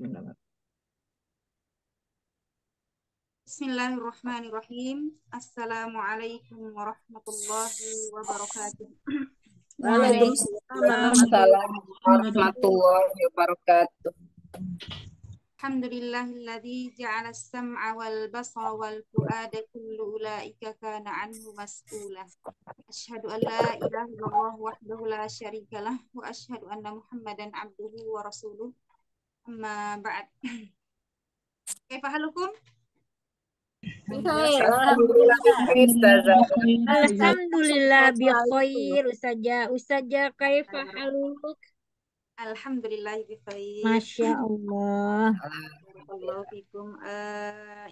Bismillahirrahmanirrahim. Bismillahirrahmanirrahim. Assalamualaikum warahmatullahi wabarakatuh. Waalaikumsalam Waalaikumsalam warahmatullahi wabarakatuh. Alhamdulillahilladzi ja'ala as-sam'a wal basara wal fu'ada kullu ulaika kana anhu mas'ula. Asyhadu an la ilaha illallah wahdahu la syarika lah wa asyhadu anna Muhammadan abduhu wa rasuluh. Amma ba'd. Kaifa halukum? Alhamdulillah bikhair, Ustazah. Alhamdulillah bikhair. Ustazah kaifa haluk? Alhamdulillah bi khair. Masya Allah. Barakallahu fikum.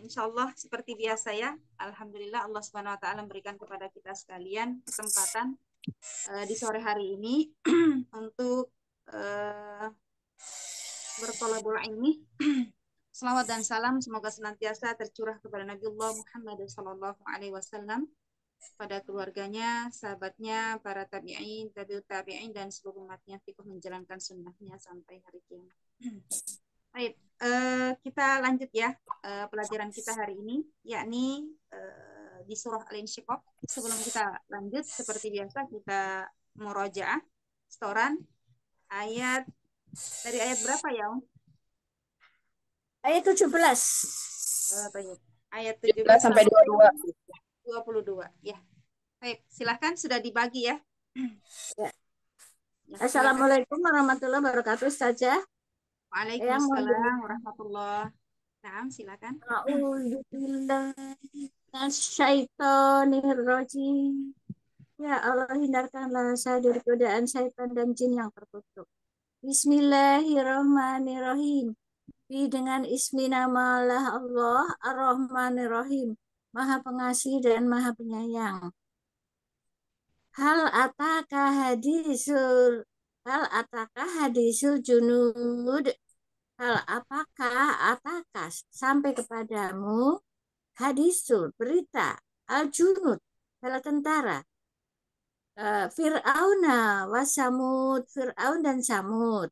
Insyaallah seperti biasa ya. Alhamdulillah Allah Subhanahu wa taala memberikan kepada kita sekalian kesempatan di sore hari ini untuk bertolabul ilmi. Selawat dan salam semoga senantiasa tercurah kepada Nabiullah Muhammad sallallahu alaihi wasallam, pada keluarganya, sahabatnya, para tabi'in, tabi'ut tabi'in dan seluruh umatnya fiqh menjalankan sunnahnya sampai hari kiamat. Baik, kita lanjut ya pelajaran kita hari ini, yakni di surah Al-Insyiqaq. Sebelum kita lanjut, seperti biasa kita murojaah setoran ayat dari ayat berapa ya, Om? Ayat 17. Baik. Ayat 17 sampai 22. 22 ya. Baik, silahkan sudah dibagi ya. Ya. Ya, Assalamualaikum warahmatullahi wabarakatuh, Ustazah. Waalaikumsalam warahmatullahi. Nah, silakan. A'udzubillahi minasyaitonirrajim. Ya Allah, hindarkanlah saya dari godaan syaitan dan jin yang terkutuk. Bismillahirrahmanirrahim. Dengan ismi nama Allah Ar-Rahmanir-Rahim, Maha Pengasih dan Maha Penyayang. Hal ataka hadisul junud. Hal apakah atakas sampai kepadamu hadisul berita al-junud bala tentara Fir'auna wasamud, Fir'aun dan Samud.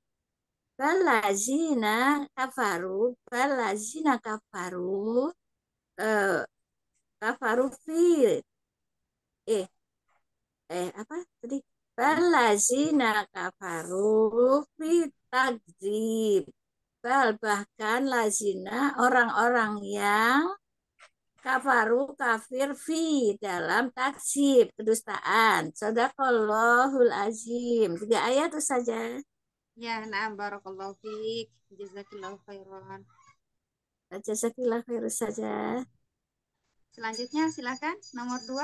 Balazina kafaru fi apa tadi? Balazina kafaru fi takdzib. Bahkan lazina orang-orang yang kafaru kafir fi dalam takdzib, kedustaan. Shadaqallahul azim. 3 ayat itu saja. Ya, na'am, barakallahu fiik. Jazakillahu khairan. Jazakillah khair saja. Selanjutnya silakan nomor 2.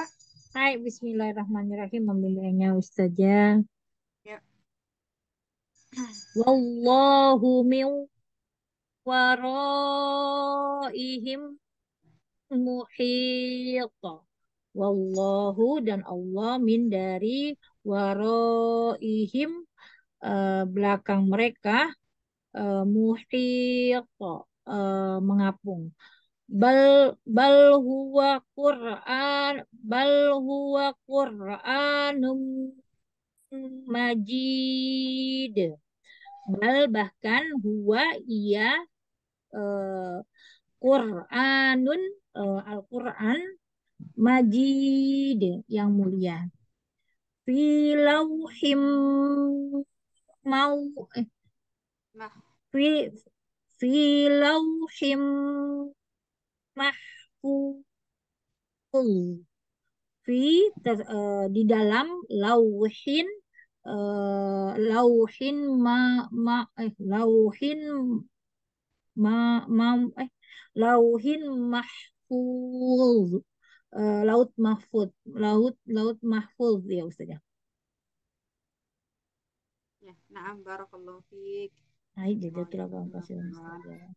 Hai, bismillahirrahmanirrahim. Membelanya Ustazah. Ya. Wallahu min waraihim muhit. Wallahu dan Allah min dari waraihim belakang mereka muhit mengapung. Bal huwa Qur'anum majid. Bal bahkan huwa ia Qur'anun Al-Qur'an majid yang mulia. Fi lauhim mau fi fi lauhim mahfuz. Di dalam lauhin lauhin lauhin mahfuz. Laut mahfuz ya Ustaz. Ya, na'am, barakallahu fiik. Hai, jazakallahu khairan Ustazah.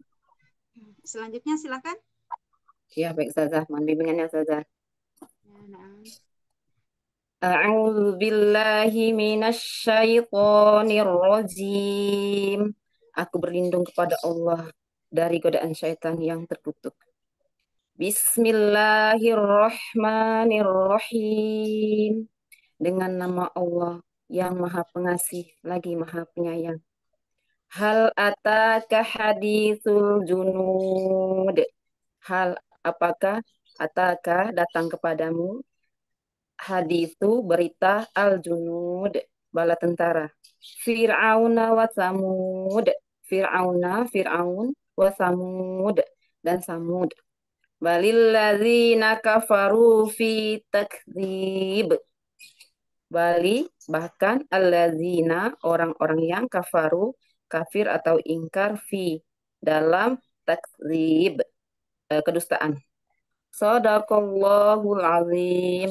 Selanjutnya silakan. Ya, baik Ustazah. Mohon bimbingannya Ustazah. Ya, na'am. A'udzu billahi minasyaitonir rajim. Aku berlindung kepada Allah dari godaan syaitan yang terkutuk. Bismillahirrahmanirrahim. Dengan nama Allah yang Maha Pengasih lagi Maha Penyayang. Hal ataka haditsul junud. Hal apakah ataka datang kepadamu hadisu berita al junud bala tentara. Fir'auna wa samud. Fir'aun wa samud dan samud. Balilladzina kafaru fi takdzib. Bali bahkan allazina orang-orang yang kafaru kafir atau ingkar fi dalam takdzib kedustaan. Shadaqallahul azim.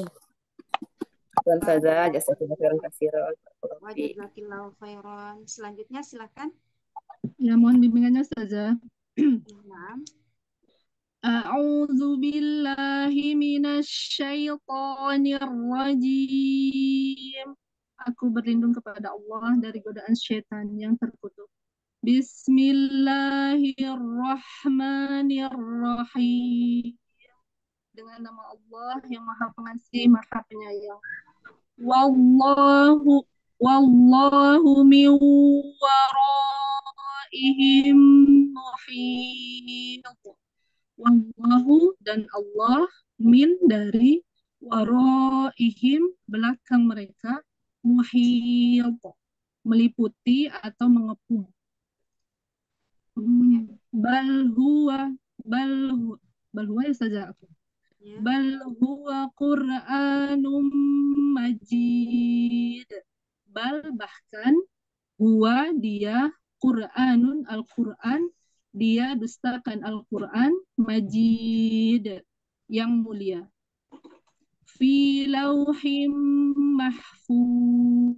Dan saja jazakallahu khairan katsiran. Wa jazakillahu khairan. Selanjutnya silakan. Ya, mohon bimbingannya Ustazah. Naam. A'udzu billahi minasyaitonir rajim. Aku berlindung kepada Allah dari godaan syaitan yang terkutuk. Bismillahirrahmanirrahim. Dengan nama Allah yang Maha Pengasih, Maha Penyayang. Wallahu min waraihim muhit. Wallahu dan Allah min dari waraihim belakang mereka muhit meliputi atau mengepung. Bal huwa ya saja aku. Ya. Bal huwa Qur'anum majid. Bal bahkan huwa dia Qur'anun Al-Qur'an, dia dustakan Al-Qur'an majid yang mulia. Fi lauhim mahfuz.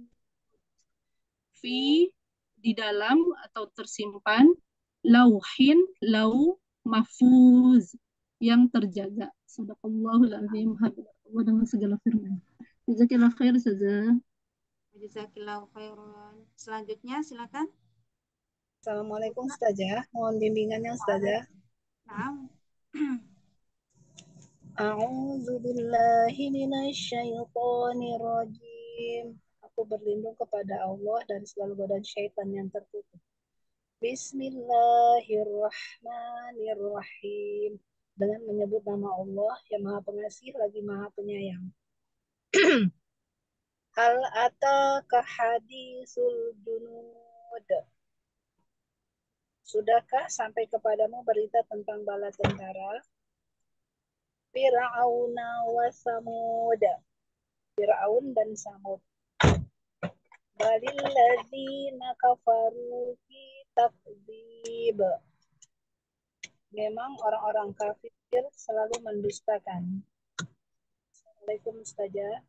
Fi di dalam atau tersimpan, lauhin lau mahfuz yang terjaga. Sadaqallahul azim. Allah dengan segala firman. Jazakallahu khair saja. Jazakillahu khairan. Selanjutnya silakan. Assalamualaikum Ustazah. Mohon bimbingannya Ustazah. Naam. A'udzu billahi minasyaitonir rajim. Aku berlindung kepada Allah dari segala godaan syaitan yang terkutuk. Bismillahirrahmanirrahim. Dengan menyebut nama Allah yang Maha Pengasih lagi Maha Penyayang. Hal ataka hadisul junud. Sudahkah sampai kepadamu berita tentang bala tentara Fir'auna wa Samud. Fir'aun dan Samud. Balilladzina kafaru fi takdzib. Memang orang-orang kafir selalu mendustakan. Assalamualaikum Ustazah.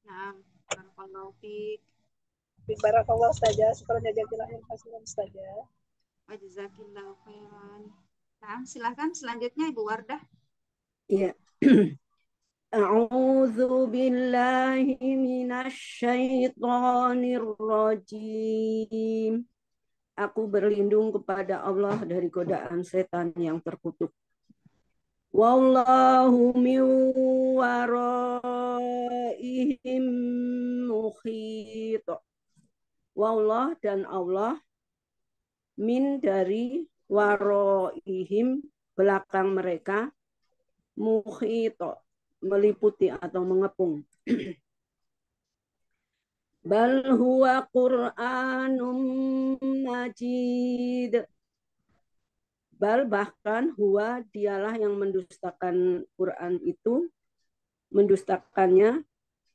Naam. Barakallahu fiik. Barakallahu Ustazah. Syukran jazakallahu khairan Ustazah. Wa jazakillahu khairan. Naam, silakan selanjutnya Ibu Wardah. Ya. A'udzu billahi minasyaitonir rajim. Aku berlindung kepada Allah dari godaan setan yang terkutuk. Wallahu min waraihim muhit. Wallah dan Allah min dari waraihim belakang mereka muhito meliputi atau mengepung. Bal huwa Qur'anum majid. Bal bahkan huwa dialah yang mendustakan Quran itu, mendustakannya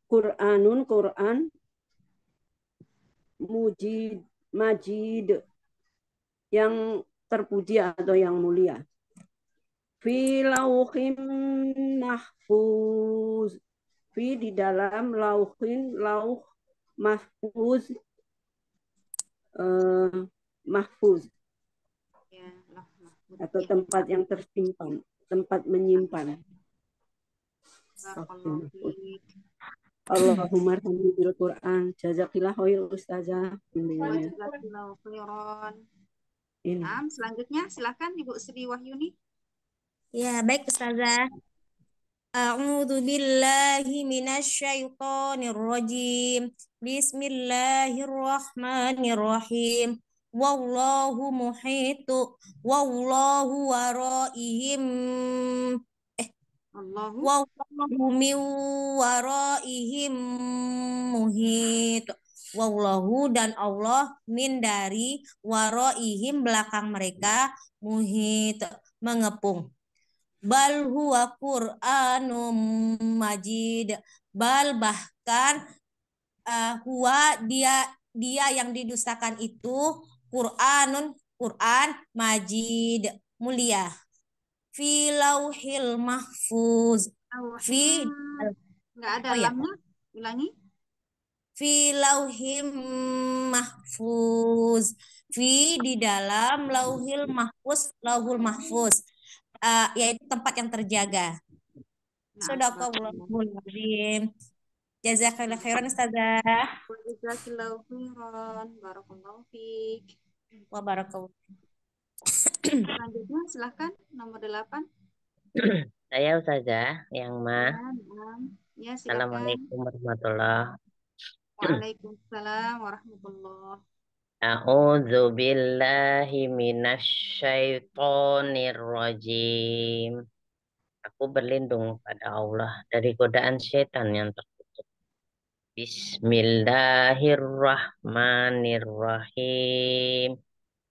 Qur'anun Quran majid yang terpuji atau yang mulia. Fi lauhin mahfuz. Fi di dalam lauhin, lauh mahfuz. Mahfuz. Ya, mahfuz. Atau tempat yang tersimpan, tempat menyimpan. Barakallahu fiik. Allahumma arhamni bil Qur'an. Jazakillahu khair Ustazah. Wa jazakillahu khairan. Naam, selanjutnya silakan Ibu Sri Wahyuni. Ya, baik Ustazah. A'udzu billahi minasyaitonir rajim. Bismillahirrahmanirrahim. wallahu muhitu wallahu waraihim Allahu wallahu min waraihim muhit. Wallahu dan Allah min dari waraihim belakang mereka muhit mengepung. Bal huwa Qur'anum majid. Bal bahkan huwa dia yang didustakan itu Quran majid mulia. Fi lauhil mahfuz. Fi nggak ada oh ya. lamnya, ulangi. Fi lauhim mahfuz. Fi di dalam lauhil mahfuz, lauhul mahfuz. Yaitu tempat yang terjaga. Sadaqallahul azim. Jazakallahu khairan Ustazah. Jazakallahu khairan. Barakallahu fiik. Wa barakallahu. Selanjutnya silahkan nomor 8. Saya Ustazah yang mah. Ya, silakan. Assalamualaikum warahmatullahi. Waalaikumsalam warahmatullahi. A'udzu billahi minasyaitonir rajim. Aku berlindung pada Allah dari godaan setan yang terkutuk. Bismillahirrahmanirrahim.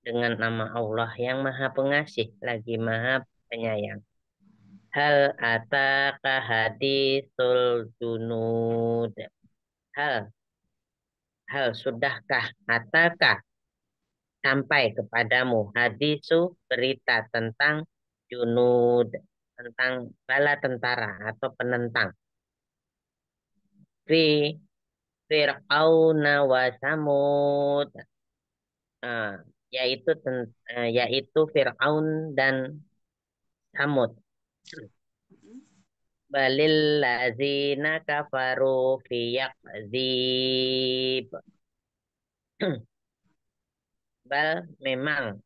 Dengan nama Allah yang Maha Pengasih lagi Maha Penyayang. Hal ataka hadisul junud. Hal sudahkah ataka sampai kepadamu hadisu berita tentang junud, tentang bala tentara atau penentang. Fi Fir'auna wa Samud. Yaitu Fir'aun dan Samud. Balil lazina kafaru fi yakzib. Bal memang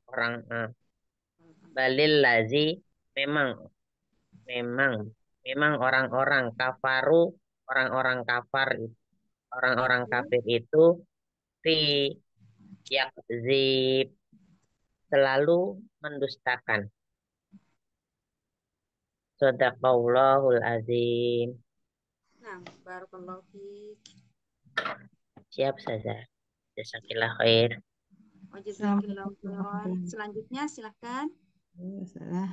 balil lazi memang orang-orang kafaru, orang-orang kafir itu fi yakzib selalu mendustakan. Shadaqallahul azim. Nah, barakallahu fiik. Siap saja. Jazakallahu khair. Jazakallahu khairan. Selanjutnya silahkan.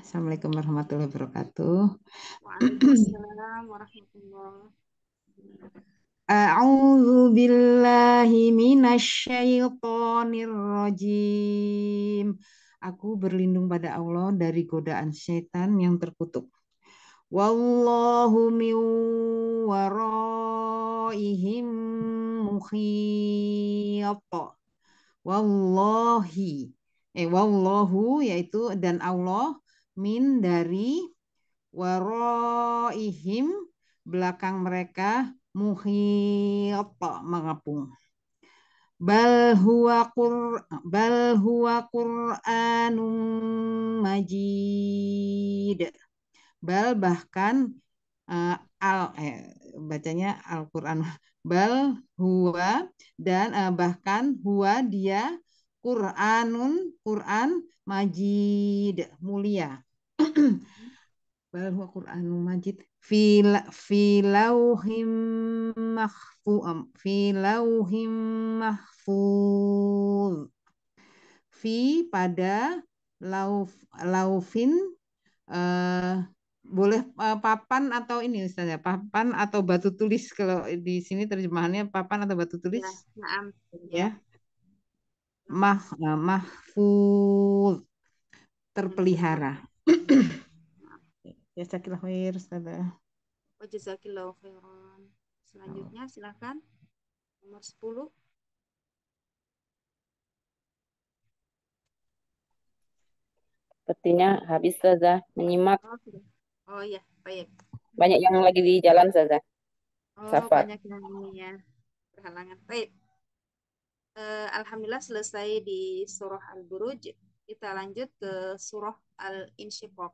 Assalamualaikum warahmatullahi wabarakatuh. Waalaikumsalam warahmatullahi wabarakatuh. A'udzu billahi minasyaitonir rajim. Aku berlindung pada Allah dari godaan setan yang terkutuk. Wallahu min waraihim muhit. Wallahu yaitu dan Allah min dari waraihim belakang mereka muhit mengepung. Bal huwa Qur'anum majid. Bal bahkan bacanya Al-Qur'an. Bal huwa dan bahkan huwa dia Qur'an majid mulia. Bal huwa Qur'anum majid fi lauhim mahfuz. Fi pada laufin boleh papan atau ini Ustaz ya, papan atau batu tulis, kalau di sini terjemahannya papan atau batu tulis ya. Mahfuz terpelihara. Jazakallahu khair Ustaz. Jazakallahu khairan. Selanjutnya silakan nomor 10. Sepertinya habis Ustazah menyimak. Oh iya, baik. Banyak yang lagi di jalan Ustazah. Safar. Banyak yang ini ya, berhalangan. Baik. Alhamdulillah selesai di surah Al-Buruj. Kita lanjut ke surah Al-Insyiqaq.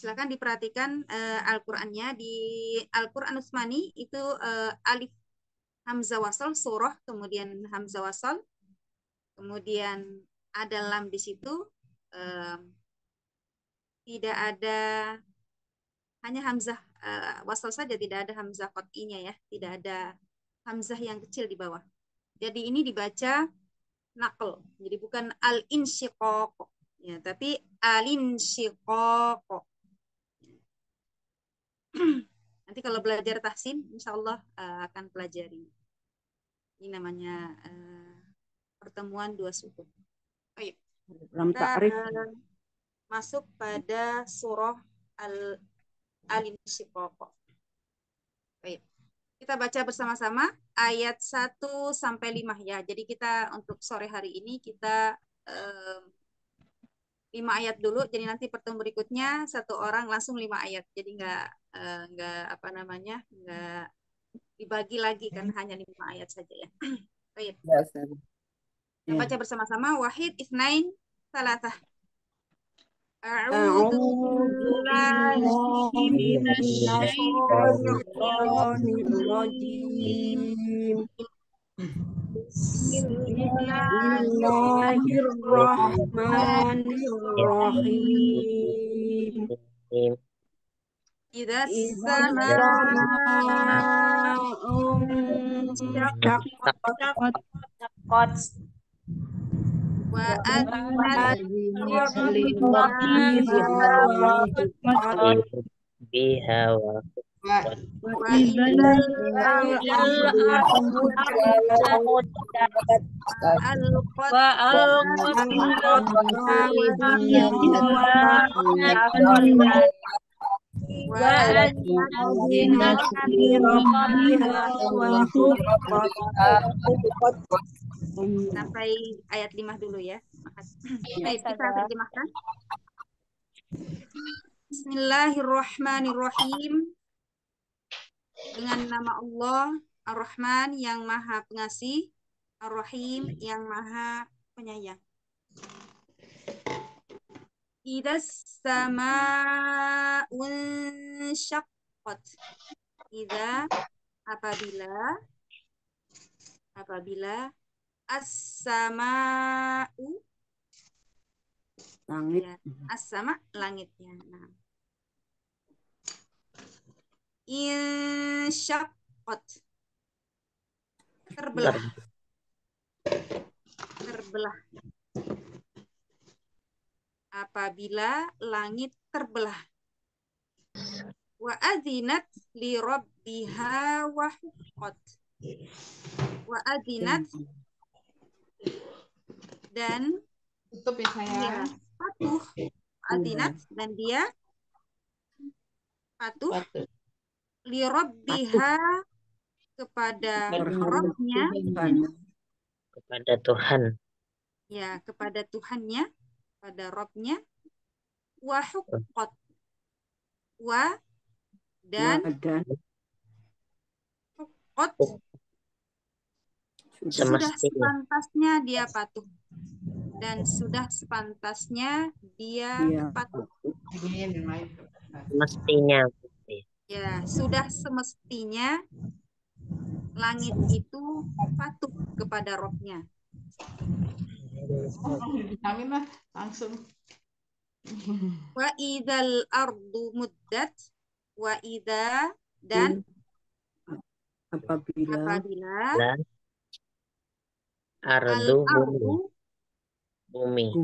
Silakan diperhatikan Al-Qur'annya. Di Al-Qur'an Utsmani itu alif hamzah wasal surah, kemudian hamzah wasal, kemudian ada lam di situ, tidak ada, hanya hamzah wasal saja, tidak ada hamzah qat'inya ya, tidak ada hamzah yang kecil di bawah. Jadi ini dibaca naql. Jadi bukan al-insyiqaq ya, tapi al-insyiqaq. Nanti kalau belajar tahsin, insya Allah akan pelajari. Ini namanya pertemuan dua suku. Baik. Kita masuk pada surah Al-Insyiqaq. Baik. Kita baca bersama-sama ayat 1 sampai 5 ya. Jadi kita untuk sore hari ini kita 5 ayat dulu. Jadi nanti pertemuan berikutnya satu orang langsung 5 ayat. Jadi enggak apa namanya? Enggak dibagi lagi kan, hanya 5 ayat saja ya. Baik. Kita baca bersama-sama wahid itsnain salatah. A'udzu billahi minasyaitonir rajim. Bismillahirrahmanirrahim. Idza samaa'un syaqqat wa adnat biha wa idal ardu sampai ayat 5 dulu ya. Baik, kita terjemahkan. Bismillahirrahmanirrahim. Dengan nama Allah Ar-Rahman yang Maha Pengasih, Ar-Rahim yang Maha Penyayang. Idas sama'un syaqqat. Idza apabila as-sama'u langit ya, as-sama langitnya. Nah. Insyaqqat terbelah. Apabila langit terbelah. Wa adzinat li rabbiha wa huqqat. Wa adzinat dan dia patuh. Adzinat dan dia patuh. Li rabbiha kepada Rabbnya, kepada Tuhan. Ya, kepada Tuhannya, pada Rabbnya. Wa huqqat. Wa dan huqqat. Sudah sepantasnya dia patuh. Dan sudah sepantasnya dia patuh. Semestinya. Ya, sudah semestinya langit itu patuh kepada Rabb-nya. Langsung. Wa idzal ardu muddat, wa idza dan apabila ardu bumi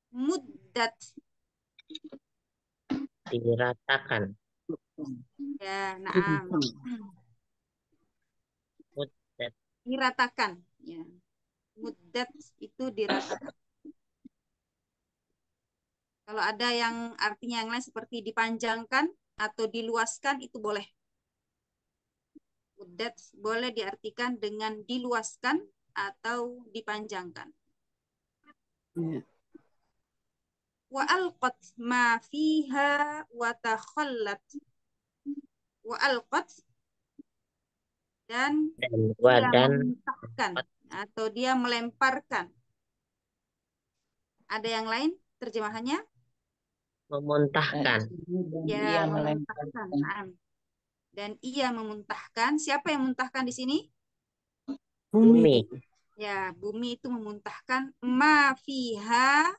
muddat diratakan. Ya, na'am. Muddat. Diratakan. Ya. Muddat itu diratakan. Kalau ada yang artinya yang lain seperti dipanjangkan atau diluaskan itu boleh. Muddat boleh diartikan dengan diluaskan atau dipanjangkan. Wa alqat ma fiha wa takhallat. Wa alqat dan dia memuntahkan atau dia melemparkan. Ada yang lain terjemahannya? Memuntahkan. Ya, memuntahkan. Naam. Dan ia memuntahkan. Siapa yang memuntahkan di sini? Bumi. Ya, bumi itu memuntahkan ma fiha,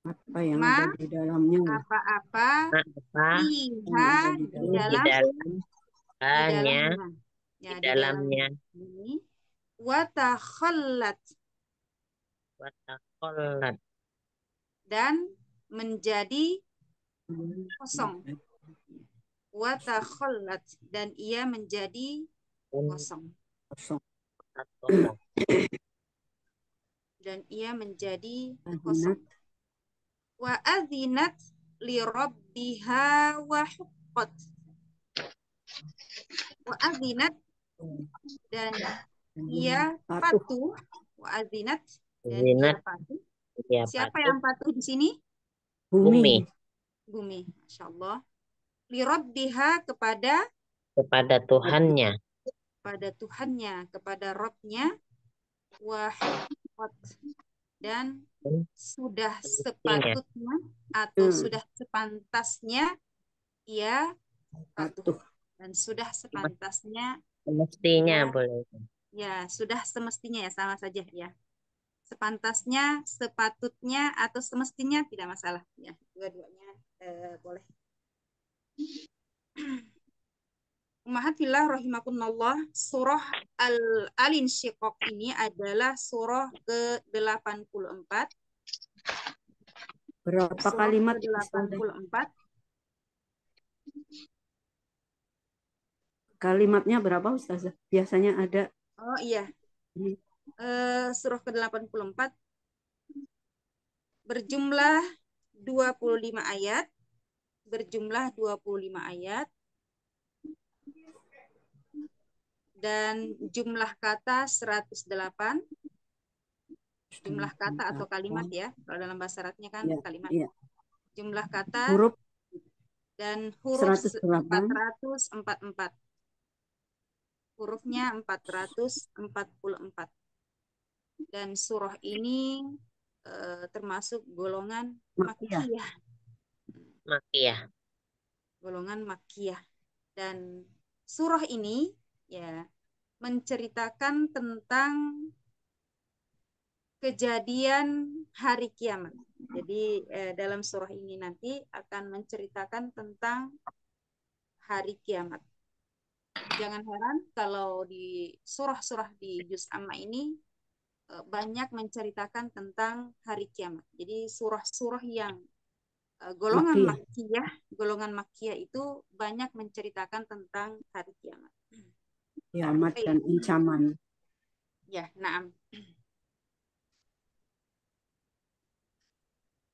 Apa yang ma ada di dalamnya? apa-apa Apa fiha di di dalam dalamnya, ya, di dalamnya, ini watakhallat watakhollat, dan menjadi kosong. Watakhallat dan ia menjadi kosong. Dan ia menjadi kosong. Wa adzinat li rabbiha wa huqqat. Wa adzinat dan ia patuh. Wa adzinat dan ia patuh. Siapa yang patuh di sini? Bumi. Bumi, Masya Allah. Li rabbiha kepada Tuhannya. Kepada Tuhannya, kepada Rabbnya. Wa huqqat dan sudah sepatutnya atau sudah sepantasnya ia patuh, dan sudah sepantasnya semestinya boleh. Ya, sudah semestinya ya, sama saja ya. Sepantasnya, sepatutnya atau semestinya tidak masalah ya. Dua-duanya boleh. Ummahatillah rahimakumullah, surah Al-Insyiqaq ini adalah surah ke-84. Berapa kalimat? Ke-84. Kalimatnya berapa Ustazah? Biasanya ada. Oh iya. Surah ke-84 berjumlah 25 ayat. Dan jumlah kata 108. Jumlah kata atau kalimat ya. Kalau dalam bahasa Arabnya kan kalimat. Jumlah kata dan huruf 444. Hurufnya 444. Dan surah ini termasuk golongan Makkiyah. Golongan Makkiyah. Dan surah ini ya menceritakan tentang kejadian hari kiamat. Jadi dalam surah ini nanti akan menceritakan tentang hari kiamat. Jangan heran kalau di surah-surah di juz amma ini banyak menceritakan tentang hari kiamat. Jadi surah-surah yang golongan Makkiyah itu banyak menceritakan tentang hari kiamat. Kiamat dan ancaman. Ya, naam.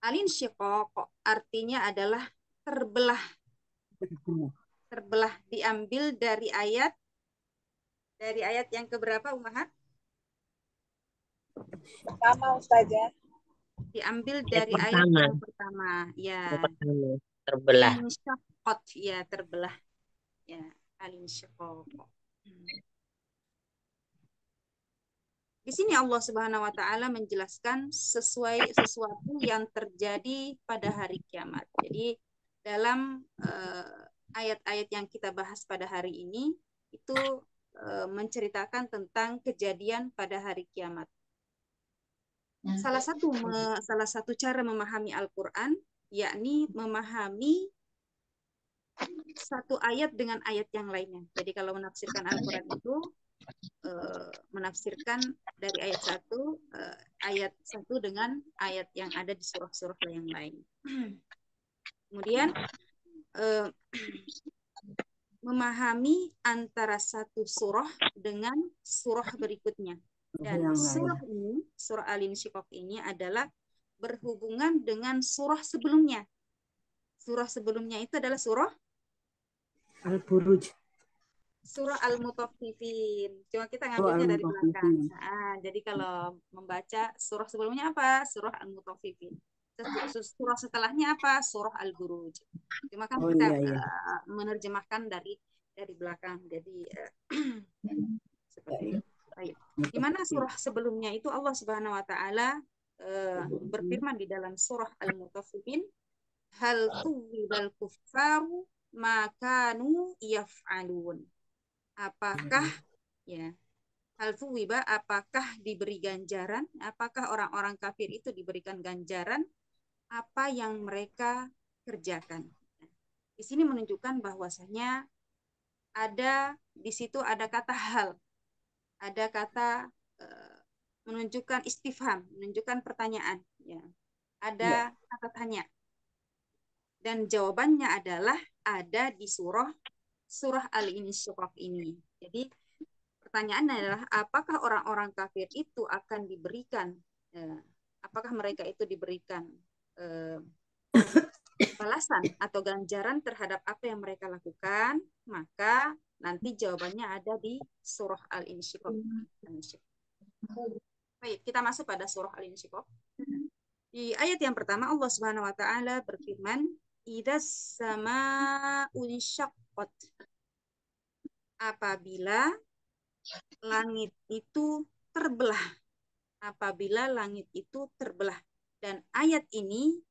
Al-Insyiqaq artinya adalah terbelah. Terbelah diambil dari ayat yang keberapa Ummahat? Pertama Ustazah. Diambil dari ayat yang pertama. Ya. Terbelah. Insyaqqat, ya, terbelah. Ya, Al-Insyiqaq. Di sini Allah Subhanahu wa taala menjelaskan sesuatu yang terjadi pada hari kiamat. Jadi dalam ayat-ayat yang kita bahas pada hari ini itu menceritakan tentang kejadian pada hari kiamat. Salah satu cara memahami Al-Qur'an yakni memahami satu ayat dengan ayat yang lainnya. Jadi kalau menafsirkan Al-Qur'an itu menafsirkan dari ayat satu dengan ayat yang ada di surah-surah yang lain. Kemudian memahami antara satu surah dengan surah berikutnya. Dan surah Al-Insyiqaq ini adalah berhubungan dengan surah sebelumnya. Surah sebelumnya itu adalah surah Al-Buruj. Surah Al-Mutaffifin. Cuma kita ngambilnya dari belakang. Jadi kalau membaca surah sebelumnya apa? Surah Al-Mutaffifin. Surah setelahnya apa? Surah Al-Buruj. Cuma kan kita menerjemahkan dari belakang. Jadi seperti itu. Di mana surah sebelumnya itu Allah Subhanahu wa taala berfirman di dalam surah Al-Mutaffifin, hal tuwibal kuffaru ma kanu yaf'alun. Apakah ya hal tuwiba, apakah diberi ganjaran, apakah orang-orang kafir itu diberikan ganjaran apa yang mereka kerjakan. Di sini menunjukkan bahwasanya di situ ada kata hal, ada kata menunjukkan istifham, menunjukkan pertanyaan, ya. Ada kata tanya. Dan jawabannya adalah ada di surah Al-Insyiqaq ini. Jadi pertanyaannya adalah apakah orang-orang kafir itu akan diberikan, apakah mereka itu diberikan balasan atau ganjaran terhadap apa yang mereka lakukan? Maka nanti jawabannya ada di surah Al-Insyiqaq. Baik, kita masuk pada surah Al-Insyiqaq. Di ayat yang pertama Allah Subhanahu wa taala berfirman, "Idzas samaa'u insyaqqat." Apabila langit itu terbelah. Apabila langit itu terbelah. Dan ayat ini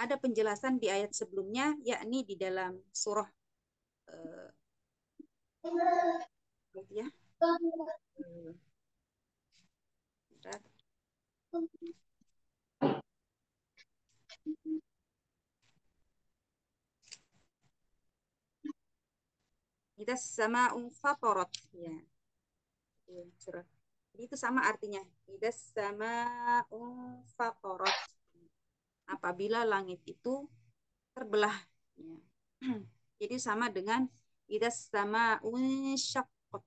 ada penjelasan di ayat sebelumnya, yakni di dalam surah ya. Idzas samaa'u fatarat, ya. Surah. Jadi itu sama artinya. Idzas samaa'u fatarat. Apabila langit itu terbelah, ya. Jadi sama dengan idzas samaa'u syaqqat.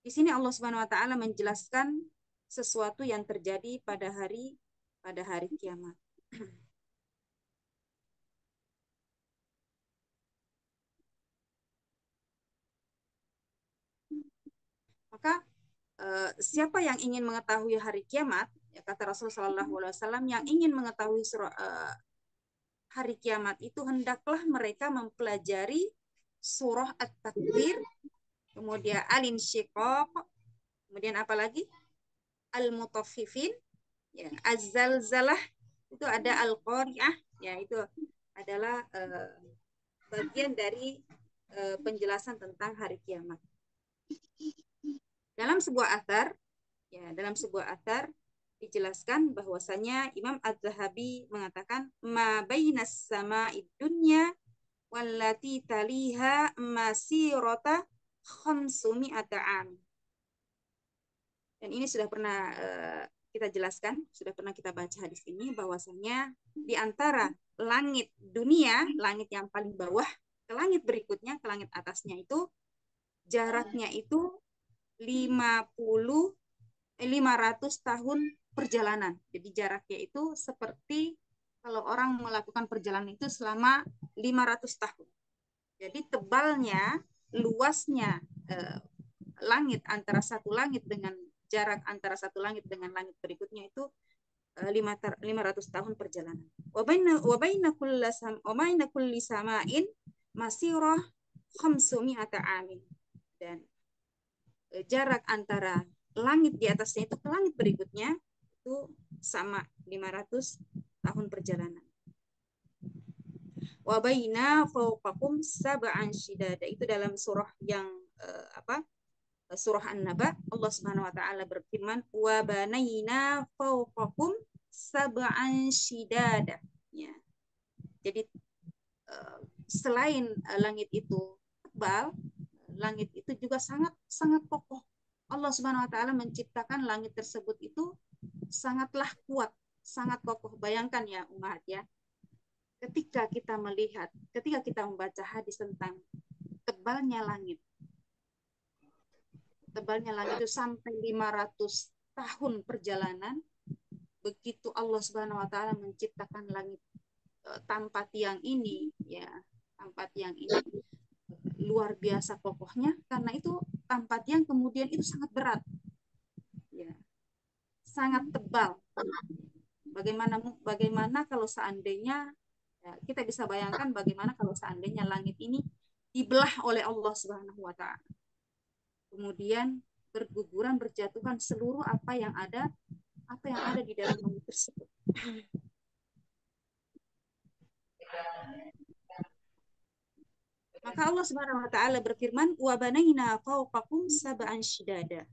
Di sini Allah Subhanahu wa taala menjelaskan sesuatu yang terjadi pada hari kiamat. Maka siapa yang ingin mengetahui hari kiamat, ya, kata Rasulullah SAW, yang ingin mengetahui hari kiamat itu hendaklah mereka mempelajari surah At-Takwir, kemudian Al-Insyiqaq, kemudian apa lagi? Al-Mutaffifin, ya, Az-Zalzalah, itu ada Al-Qari'ah, ya, itu adalah bagian dari penjelasan tentang hari kiamat. Dalam sebuah athar dijelaskan bahwasanya Imam Az-Zahabi mengatakan ma bainas sama'id dunya wallati taliha masirata 500 am. Dan ini sudah pernah kita jelaskan, sudah pernah kita baca hadis ini, bahwasanya di antara langit dunia, langit yang paling bawah ke langit berikutnya, ke langit atasnya itu jaraknya itu 500 tahun perjalanan. Jadi jaraknya itu seperti kalau orang melakukan perjalanan itu selama 500 tahun. Jadi tebalnya, luasnya langit antara satu langit dengan jarak antara satu langit dengan langit berikutnya itu 500 tahun perjalanan. Wa baina kulli sama'in masirah 500 amin. Dan jarak antara langit di atasnya itu ke langit berikutnya itu sama 500 tahun perjalanan. Wa baina fawqakum sab'an shidada, itu dalam surah yang surah An-Naba, Allah Subhanahu wa taala berfirman wa banaina fawqakum sab'an shidada, ya. Jadi selain langit itu tebal, langit itu juga sangat kokoh. Allah Subhanahu wa taala menciptakan langit tersebut itu sangatlah kuat, sangat kokoh. Bayangkan ya umat ya. Ketika kita membaca hadis tentang tebalnya langit itu sampai 500 tahun perjalanan, begitu Allah Subhanahu wa taala menciptakan langit tanpa tiang ini, ya, tanpa tiang ini luar biasa kokohnya, karena itu tanpa tiang kemudian itu sangat berat, ya, sangat tebal. Bagaimana kalau seandainya, ya, kita bisa bayangkan bagaimana kalau seandainya langit ini dibelah oleh Allah Subhanahu wa taala. Kemudian berguguran, berjatuhan seluruh apa yang ada di dalam langit tersebut. Maka Allah Subhanahu wa taala berfirman, "Wa banaina fawqakum sab'an shidada."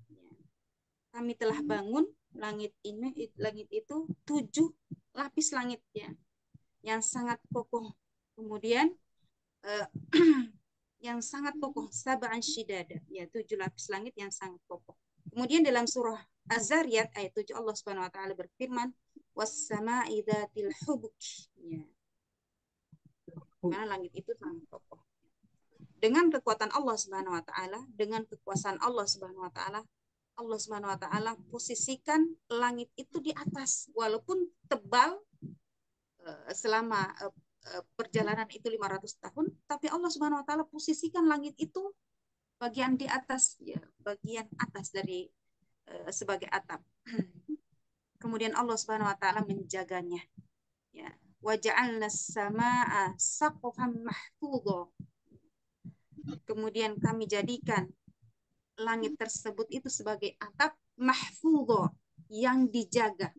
Kami telah bangun langit itu 7 lapis langit ya, yang sangat kokoh. Kemudian yang sangat kokoh, sab'an shidada, ya 7 lapis langit yang sangat kokoh. Kemudian dalam surah Az-Zariyat ayat 7 Allah Subhanahu wa taala berfirman, "Was-sama'i dzatil hubuk." Ya. Karena langit itu sangat kokoh. Dengan kekuatan Allah Subhanahu wa taala, dengan kekuasaan Allah Subhanahu wa taala, Allah Subhanahu wa taala posisikan langit itu di atas walaupun tebal selama perjalanan itu 500 tahun, tapi Allah Subhanahu wa taala posisikan langit itu bagian di atas ya, bagian atas dari sebagai atap. Kemudian Allah Subhanahu wa taala menjaganya. Ya, wa ja'alna as-samaa'a saqfan mahfudha. Kemudian kami jadikan langit tersebut itu sebagai atap mahfudho yang dijaga.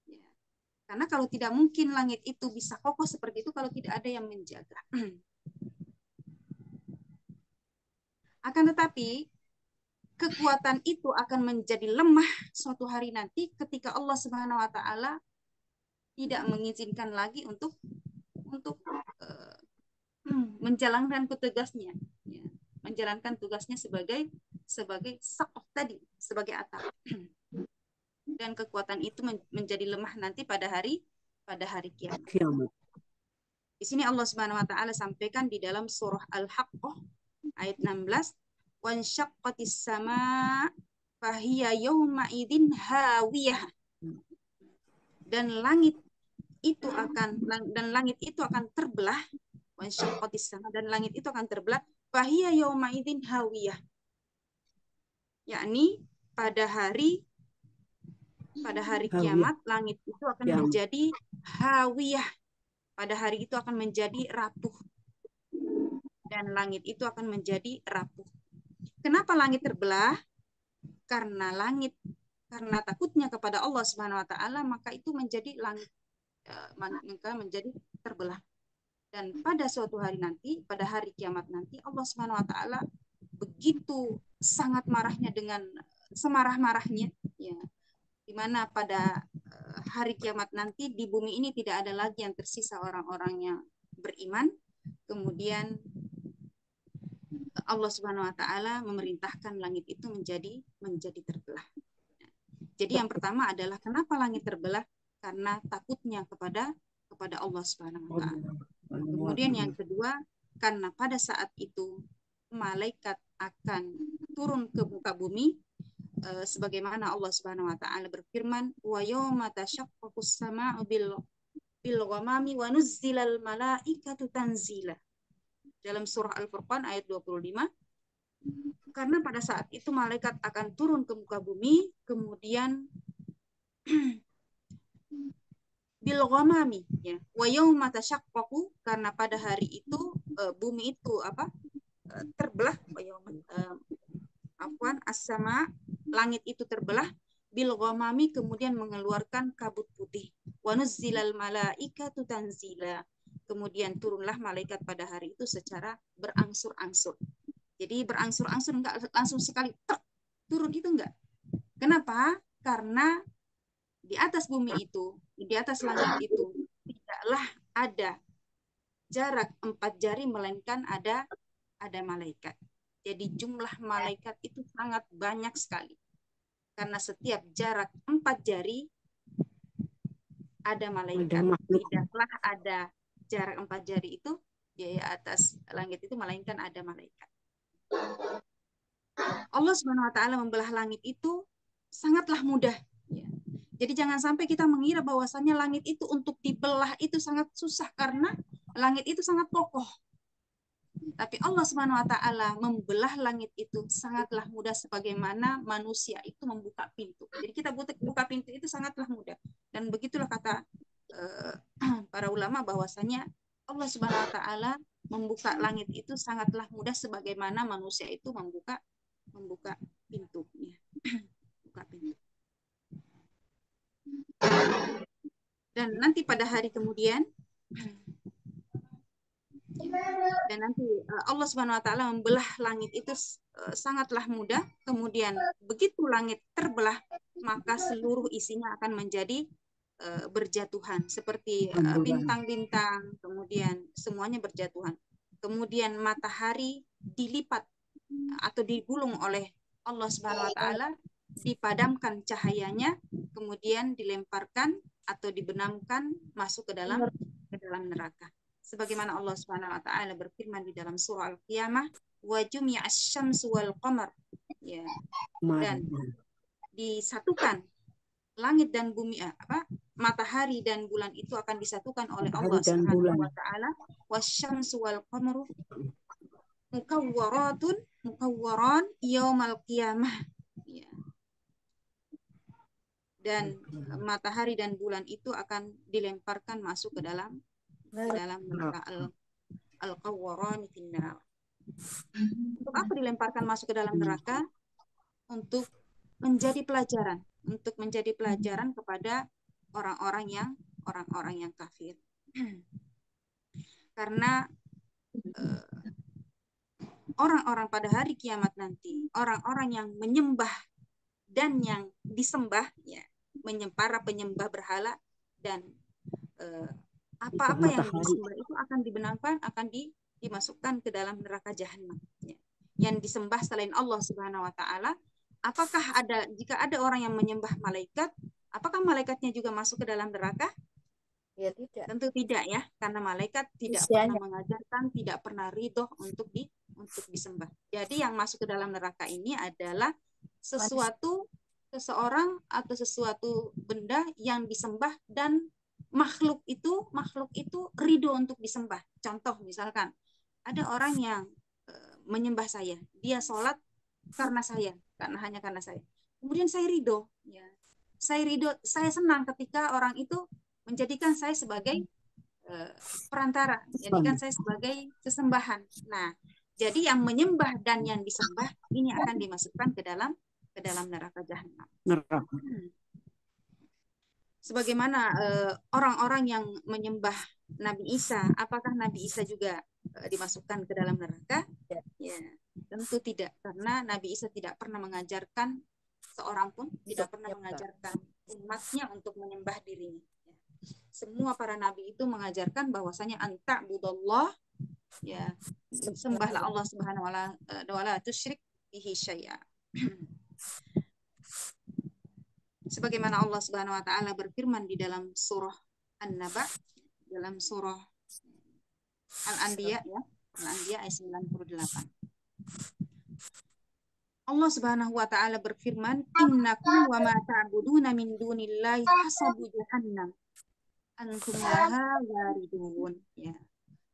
Ya. Karena kalau tidak mungkin langit itu bisa kokoh seperti itu kalau tidak ada yang menjaga. Akan tetapi kekuatan itu akan menjadi lemah suatu hari nanti ketika Allah Subhanahu wa taala tidak mengizinkan lagi untuk menjalankan tugasnya. Ya. Menjalankan tugasnya sebagai saqaf tadi, sebagai atap. Dan kekuatan itu menjadi lemah nanti pada hari kiamat. Di sini Allah Subhanahu wa taala sampaikan di dalam surah Al-Haqqah ayat 16, "Wanshaqqatis samaa fahiya yauma idzin hawiyah." Dan langit itu akan terbelah, wanshaqqatis samaa, dan langit itu akan terbelah, fahiya yauma idzin hawiyah. Yakni pada hari kiamat langit itu akan menjadi hawiyah. Pada hari itu akan menjadi rapuh. Dan langit itu akan menjadi rapuh. Kenapa langit terbelah? Karena takutnya kepada Allah Subhanahu wa taala, maka itu menjadi langit menjadi terbelah. Dan pada suatu hari nanti, pada hari kiamat nanti, Allah Subhanahu wa taala begitu sangat marahnya dengan semarah-marahnya ya, di mana pada hari kiamat nanti di bumi ini tidak ada lagi yang tersisa orang-orang yang beriman. Kemudian Allah Subhanahu wa taala memerintahkan langit itu menjadi terbelah. Jadi yang pertama adalah kenapa langit terbelah? Karena takutnya kepada Allah Subhanahu wa taala. Kemudian yang kedua, karena pada saat itu malaikat akan turun ke muka bumi, sebagaimana Allah Subhanahu wa taala berfirman, "Wa yauma tashaqqaqus samaa'u bil ghamami wa nuzzilal malaikatu tanzila." Dalam surah Al-Furqan ayat 25. Karena pada saat itu malaikat akan turun ke muka bumi, kemudian bil ghamami ya. Wa yauma tashaqqaqu, karena pada hari itu bumi itu terbelah, as-sama, langit itu terbelah, bil ghamami, kemudian mengeluarkan kabut putih. Wa nuzzilal malaikatu tanzila. Kemudian turunlah malaikat pada hari itu secara berangsur-angsur. Jadi berangsur-angsur, enggak langsung sekali turun, itu enggak. Kenapa? Karena di atas bumi itu, di atas langit itu tidaklah ada jarak 4 jari, melainkan ada malaikat. Jadi jumlah malaikat itu sangat banyak sekali. Karena setiap jarak 4 jari ada malaikat. Tidaklah ada jarak 4 jari itu di atas langit itu, melainkan ada malaikat. Allah Subhanahu wa taala membelah langit itu sangatlah mudah. Ya. Jadi jangan sampai kita mengira bahwasannya langit itu untuk dibelah itu sangat susah, karena langit itu sangat kokoh. Tapi Allah Subhanahu wa taala membelah langit itu sangatlah mudah, sebagaimana manusia itu membuka pintu. Jadi kita buka pintu itu sangatlah mudah. Dan begitulah kata para ulama bahwasanya Allah Subhanahu wa taala membuka langit itu sangatlah mudah, sebagaimana manusia itu membuka pintu ya. Buka pintu. Dan nanti pada hari kemudian Dan nanti Allah Subhanahu wa taala membelah langit itu sangatlah mudah. Kemudian begitu langit terbelah, maka seluruh isinya akan menjadi berjatuhan seperti bintang-bintang, kemudian semuanya berjatuhan. Kemudian matahari dilipat atau digulung oleh Allah Subhanahu wa taala, dipadamkan cahayanya, kemudian dilemparkan atau dibenamkan masuk ke dalam neraka. Sebagaimana Allah Subhanahu wa taala berfirman di dalam surah Al-Qiyamah, wa jumi'asy syamsu wal qamar, ya, dan disatukan langit dan bumi, matahari dan bulan itu akan disatukan oleh Allah Subhanahu wa taala, wasyamsu wal qamaru mukawwaran yaumal qiyamah, ya. Dan matahari dan bulan itu akan dilemparkan masuk ke dalam neraka al-qawwaran finnar. Untuk apa dilemparkan masuk ke dalam neraka? Untuk menjadi pelajaran kepada orang-orang yang kafir. Karena orang-orang pada hari kiamat nanti, orang-orang yang menyembah dan yang disembah, ya, para penyembah berhala dan apa-apa yang disembah itu akan dibenamkan, akan dimasukkan ke dalam neraka jahanam, ya. Yang disembah selain Allah Subhanahu wa taala, apakah jika ada orang yang menyembah malaikat, apakah malaikatnya juga masuk ke dalam neraka? Ya tidak. Tentu tidak, ya, karena malaikat tidak pernah mengajarkan, tidak pernah ridho untuk disembah. Jadi yang masuk ke dalam neraka ini adalah seseorang atau sesuatu benda yang disembah dan makhluk itu ridho untuk disembah. Contoh misalkan ada orang yang menyembah saya, dia sholat karena saya, hanya karena saya. Kemudian saya ridho, ya. Saya senang ketika orang itu menjadikan saya sebagai perantara, menjadikan saya sebagai sesembahan. Nah, jadi yang menyembah dan yang disembah ini akan dimasukkan ke dalam neraka jahanam. Sebagaimana orang-orang yang menyembah Nabi Isa, apakah Nabi Isa juga dimasukkan ke dalam neraka? Ya, tentu tidak, karena Nabi Isa tidak pernah mengajarkan, seorang pun tidak pernah mengajarkan umatnya untuk menyembah dirinya. Semua para nabi itu mengajarkan bahwasanya anta'budallah, ya, sembahlah Allah Subhanahu wa ta'ala, tusyrik bihi syai'a. Sebagaimana Allah Subhanahu wa taala berfirman di dalam surah An-Naba, dalam surah Al-Anbiya, ya, Al-Anbiya ayat 98. Allah Subhanahu wa taala berfirman, innakum wa ma ta'buduna min dunillahi hasabu jahannam antum laha waridun, ya.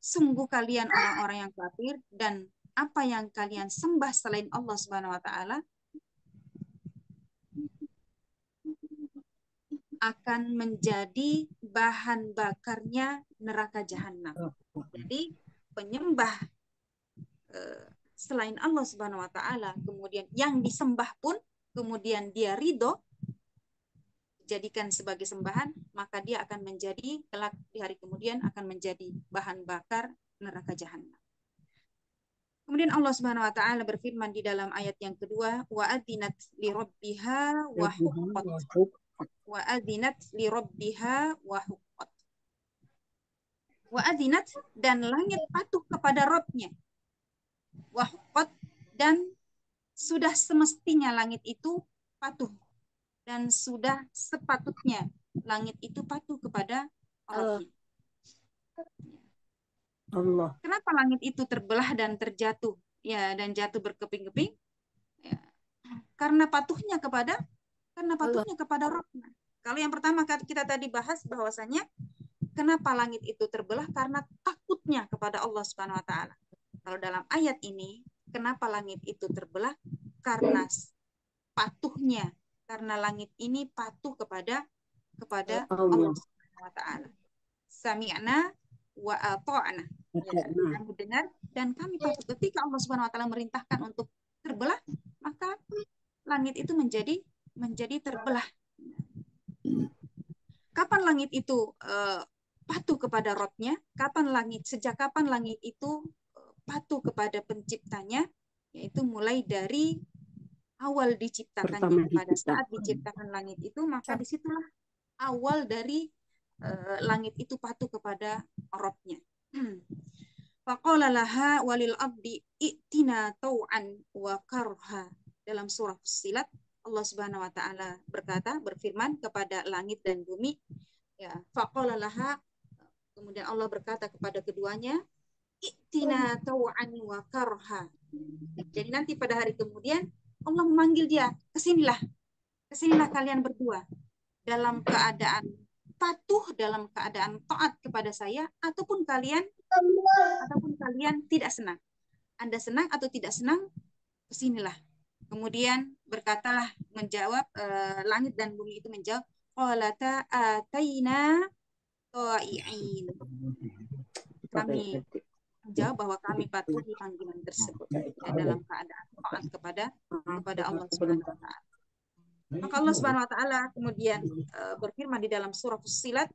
Sungguh kalian orang-orang yang kafir dan apa yang kalian sembah selain Allah Subhanahu wa taala akan menjadi bahan bakarnya neraka jahanam. Jadi penyembah selain Allah Subhanahu wa taala, kemudian yang disembah pun kemudian dia ridho jadikan sebagai sembahan, maka dia akan menjadi kelak di hari kemudian akan menjadi bahan bakar neraka jahanam. Kemudian Allah Subhanahu wa taala berfirman di dalam ayat yang kedua, wa adzinat li rabbiha wa huqqat. Wa adzinat li rabbiha wa huqqat. Wa adzinat, dan langit patuh kepada Rabb-nya. Wa huqqat, dan sudah semestinya langit itu patuh. Dan sudah sepatutnya langit itu patuh kepada Allah. Allah. Kenapa langit itu terbelah dan terjatuh, ya, dan jatuh berkeping-keping? Ya, karena patuhnya kepada Rabb-nya. Kalau yang pertama kita tadi bahas bahwasanya kenapa langit itu terbelah, karena takutnya kepada Allah Subhanahu wa taala. Kalau dalam ayat ini, kenapa langit itu terbelah? Karena patuhnya, karena langit ini patuh kepada Allah Subhanahu wa taala. Sami'na wa ata'na. Ya, kami dengar dan kami patuh. Ketika Allah Subhanahu wa taala merintahkan untuk terbelah, maka langit itu menjadi terbelah. Kapan langit itu patuh kepada Rabb-nya. Sejak kapan langit itu patuh kepada penciptanya, yaitu mulai dari awal diciptakannya. Pada saat diciptakan langit itu, maka disitulah awal dari langit itu patuh kepada Rabb-nya. Faqala laha walil abdi i'tina tau'an wa karha. Dalam surah Fussilat, Allah Subhanahu wa taala berfirman kepada langit dan bumi, ya, faqala laha, kemudian Allah berkata kepada keduanya, i'tina tau'an wa karha. Jadi nanti pada hari kemudian Allah memanggil dia, kesinilah kalian berdua, dalam keadaan patuh, dalam keadaan taat kepada saya, ataupun kalian tidak senang. Anda senang atau tidak senang, kesinilah. Kemudian berkatalah, menjawab langit dan bumi itu menjawab, qalata ataina ta'i'in. Kami menjawab bahwa kami patuhi panggilan tersebut, ya, dalam keadaan taat kepada Allah Subhanahu wa taala. Maka Allah Subhanahu wa taala kemudian berfirman di dalam surah Fussilat,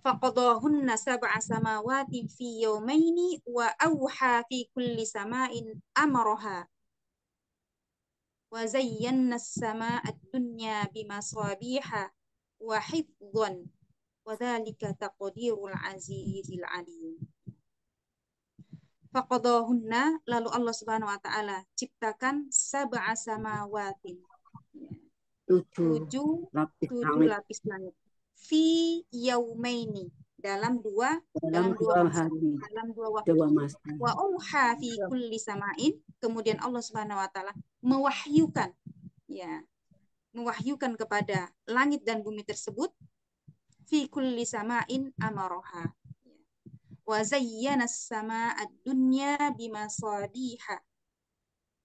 faqadahunna sab'a samawatin fi yawmaini wa awha fi kulli sama'in amraha wa zayyana as-samaa'a ad-dunya bimasabiha wa hifdhan wa dzalika taqdirul azizil alim. Faqadahunna, lalu Allah Subhanahu wa taala ciptakan sab'a samawatin, tujuh lapis langit, fi yaumaini, dalam dua waktu, wa auha fi kulli sama'in, kemudian Allah Subhanahu wa taala mewahyukan kepada langit dan bumi tersebut, fi kulli sama'in amaraha, wa zayyana as-samaa'a ad-dunya bimasabiha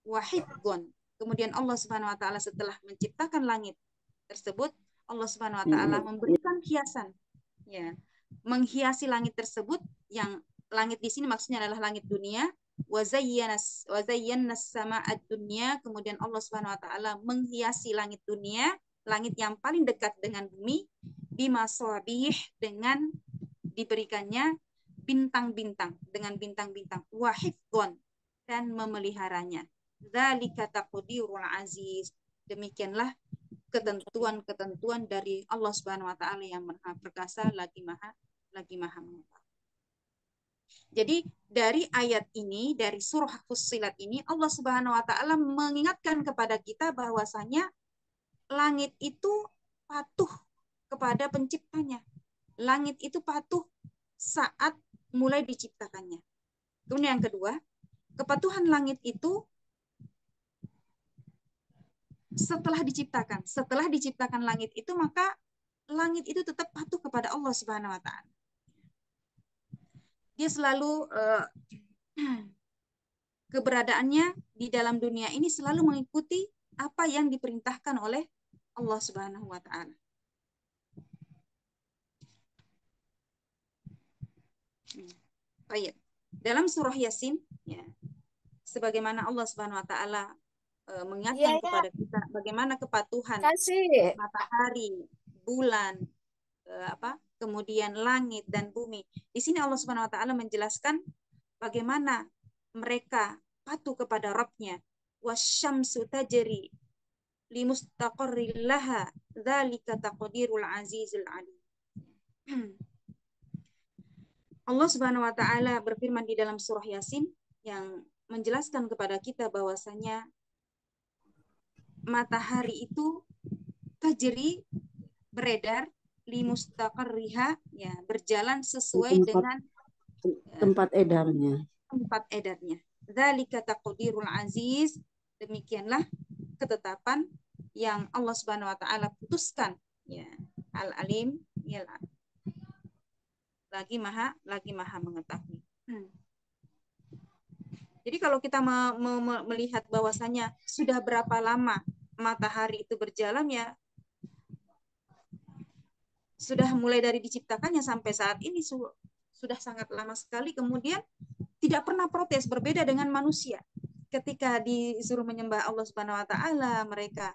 wa hifdhan. Kemudian Allah Subhanahu wa taala setelah menciptakan langit tersebut, Allah Subhanahu wa taala memberikan hiasan, ya, menghiasi langit tersebut, yang langit di sini maksudnya adalah langit dunia. Wa zayyana as-samaa'a ad-dunya, kemudian Allah Subhanahu wa taala menghiasi langit dunia, langit yang paling dekat dengan bumi, bimasabih, dengan diberikannya bintang-bintang, dengan bintang-bintang, wa hifdhan, dan memeliharanya. Dzalika taqdirul aziz, demikianlah ketentuan-ketentuan dari Allah Subhanahu wa taala yang Maha Perkasa, lagi Maha Mengetahui. Jadi dari ayat ini, dari surah Fussilat ini, Allah Subhanahu wa taala mengingatkan kepada kita bahwasanya langit itu patuh kepada penciptanya. Langit itu patuh saat mulai diciptakannya. Kemudian yang kedua, kepatuhan langit itu setelah diciptakan langit itu, maka langit itu tetap patuh kepada Allah Subhanahu wa taala. Dia selalu keberadaannya di dalam dunia ini selalu mengikuti apa yang diperintahkan oleh Allah Subhanahu wa taala. Baik. Dalam surah Yasin, ya, sebagaimana Allah Subhanahu wa taala mengingatkan kepada kita bagaimana kepatuhan matahari, bulan, kemudian langit dan bumi. Di sini Allah Subhanahu wa taala menjelaskan bagaimana mereka patuh kepada Rabb-nya. Wasyamsu tajri limustaqarril laha, dzalika taqdirul azizul alim. Allah Subhanahu wa taala berfirman di dalam surah Yasin yang menjelaskan kepada kita bahwasanya matahari itu tajri, beredar, limustaqarriha, ya, berjalan sesuai dengan tempat edarnya. Dzalika taqdirul aziz, demikianlah ketetapan yang Allah Subhanahu wa taala putuskan, ya, al-alim, ya, lagi maha mengetahui. Jadi kalau kita melihat bahwasanya sudah berapa lama matahari itu berjalan, ya, sudah mulai dari diciptakannya sampai saat ini sudah sangat lama sekali. Kemudian tidak pernah protes, berbeda dengan manusia. Ketika disuruh menyembah Allah Subhanahu wa taala, mereka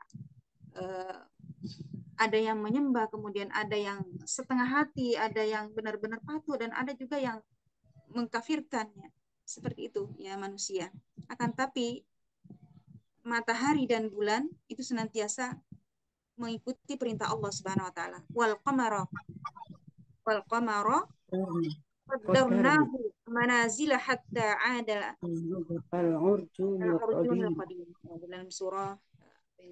ada yang menyembah, kemudian ada yang setengah hati, ada yang benar-benar patuh, dan ada juga yang mengkafirkannya. Seperti itu ya manusia. Akan tapi matahari dan bulan itu senantiasa mengikuti perintah Allah Subhanahu wa taala. Wal qamara qaddarnahu manazila hatta 'adala al-urjunil qadim.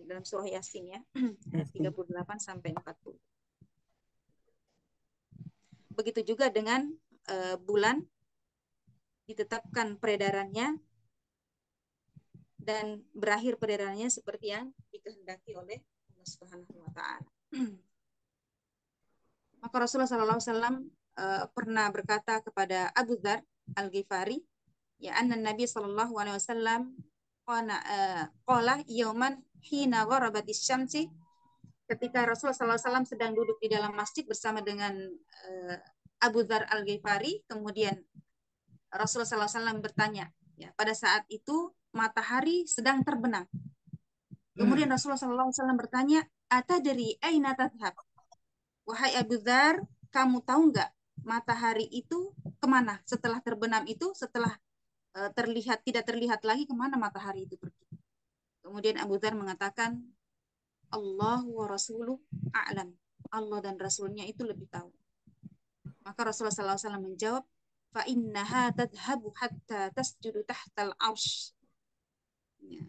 Dalam surah Yasin ya, ayat 38 sampai 40. Begitu juga dengan bulan, ditetapkan peredarannya dan berakhir peredarannya seperti yang dikehendaki oleh Allah Subhanahu wa taala. Maka Rasulullah SAW pernah berkata kepada Abu Dzar Al-Ghifari, ya anna Nabi sallallahu alaihi wasallam qala yauman hina gharabatis syamsi, ketika Rasulullah SAW sedang duduk di dalam masjid bersama dengan Abu Dzar Al-Ghifari, kemudian Rasulullah SAW bertanya, ya, pada saat itu matahari sedang terbenam. Kemudian Rasulullah SAW bertanya, atadri aina tadhhab? Wahai Abu Dzar, kamu tahu nggak matahari itu kemana setelah terbenam itu, setelah tidak terlihat lagi, kemana matahari itu pergi? Kemudian Abu Dzar mengatakan, Allah wa rasuluh a'lam. Allah dan Rasulnya itu lebih tahu. Maka Rasulullah SAW menjawab, fa innaha tadhhabu hatta tasjudu tahtal arsy. Ya.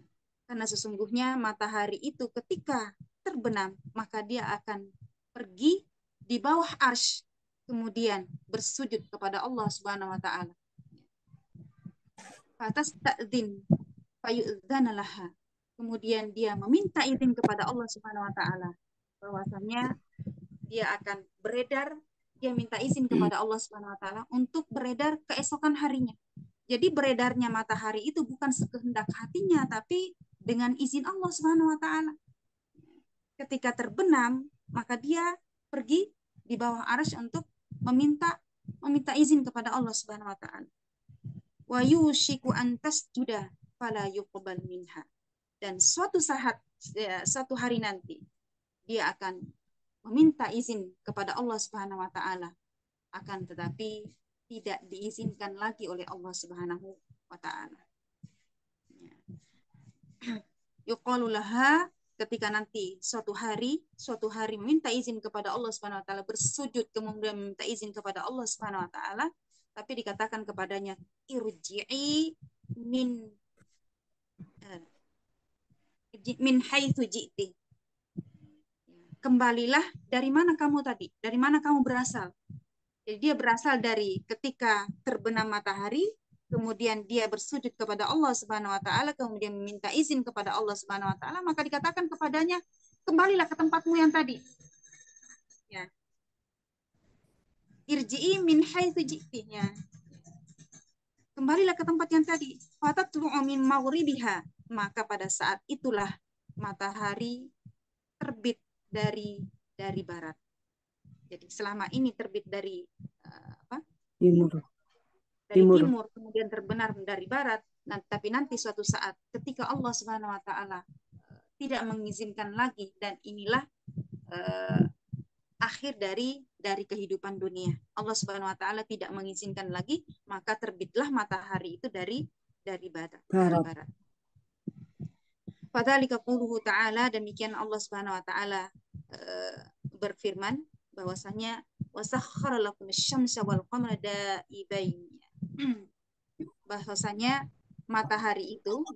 Karena sesungguhnya matahari itu ketika terbenam, maka dia akan pergi di bawah arsy, kemudian bersujud kepada Allah Subhanahu wa taala. Fatastadzin fayu'dzana laha. Kemudian dia meminta izin kepada Allah Subhanahu wa taala bahwasanya dia akan beredar, dia minta izin kepada Allah Subhanahu wa taala untuk beredar keesokan harinya. Jadi beredarnya matahari itu bukan sekehendak hatinya, tapi dengan izin Allah Subhanahu wa taala. Ketika terbenam, maka dia pergi di bawah arsy untuk meminta izin kepada Allah Subhanahu wa taala. Wa yushiku an tasjuda fala yuqbal minha. Dan suatu hari nanti dia akan meminta izin kepada Allah Subhanahu wa taala, akan tetapi tidak diizinkan lagi oleh Allah Subhanahu wa taala. Yuqalu laha, ketika nanti suatu hari meminta izin kepada Allah Subhanahu wa taala, bersujud kemudian meminta izin kepada Allah Subhanahu wa taala, tapi dikatakan kepadanya, irji'i min haitsu ji'ti. Kembalilah dari mana kamu tadi? Dari mana kamu berasal? Jadi dia berasal dari ketika terbenam matahari, kemudian dia bersujud kepada Allah Subhanahu wa taala, kemudian meminta izin kepada Allah Subhanahu wa taala, maka dikatakan kepadanya, kembalilah ke tempatmu yang tadi. Ya. Irji'i min haitsu ji'ti. Ya. Kembalilah ke tempat yang tadi. Fatatlu'u min maghribiha. Maka pada saat itulah matahari terbit dari barat. Jadi selama ini terbit dari timur, kemudian terbenam dari barat. Nah, tapi nanti suatu saat ketika Allah Subhanahu wa taala tidak mengizinkan lagi, dan inilah akhir dari kehidupan dunia. Allah Subhanahu wa taala tidak mengizinkan lagi, maka terbitlah matahari itu dari barat. Fadzalika qauluhu ta'ala, demikian Allah Subhanahu wa taala berfirman bahwasanya wasakhkhara lakum asy-syamsa wal qamara da'ibain. Bahwasanya matahari itu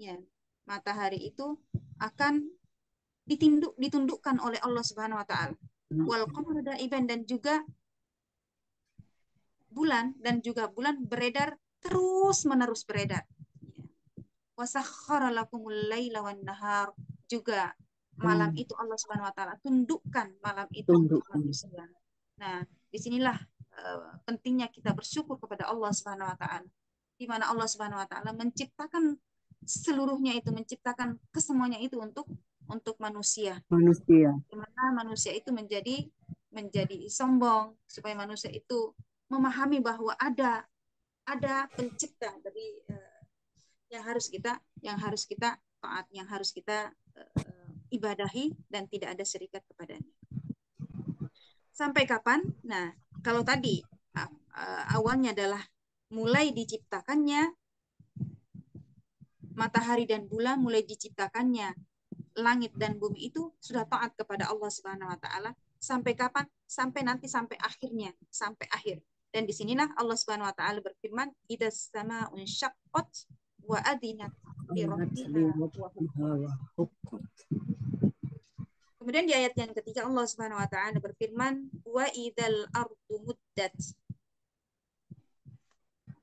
akan ditundukkan oleh Allah Subhanahu wa taala. Wal qamara da'iban, dan juga bulan beredar terus-menerus beredar. Wasakhkhara lakumul laila wan nahar, juga malam itu Allah Subhanahu wa taala tundukkan malam itu untuk manusia. Nah, disinilah pentingnya kita bersyukur kepada Allah Subhanahu wa taala, di mana Allah Subhanahu wa taala menciptakan seluruhnya itu, menciptakan kesemuanya itu untuk manusia. Di mana manusia itu menjadi sombong, supaya manusia itu memahami bahwa ada pencipta dari yang harus kita taat, yang harus kita ibadahi, dan tidak ada syirikat kepadanya. Sampai kapan? Nah, kalau tadi awalnya adalah mulai diciptakannya matahari dan bulan, mulai diciptakannya langit dan bumi itu sudah taat kepada Allah Subhanahu wa taala. Sampai kapan? Sampai nanti, sampai akhirnya, sampai akhir. Dan disinilah Allah Subhanahu wa taala berfirman, "Idas sama'un syaqqat wa adinat li rabbiha wa huqqat." Kemudian di ayat yang ketiga Allah Subhanahu wa taala berfirman, "Wa idzal ardu muddat."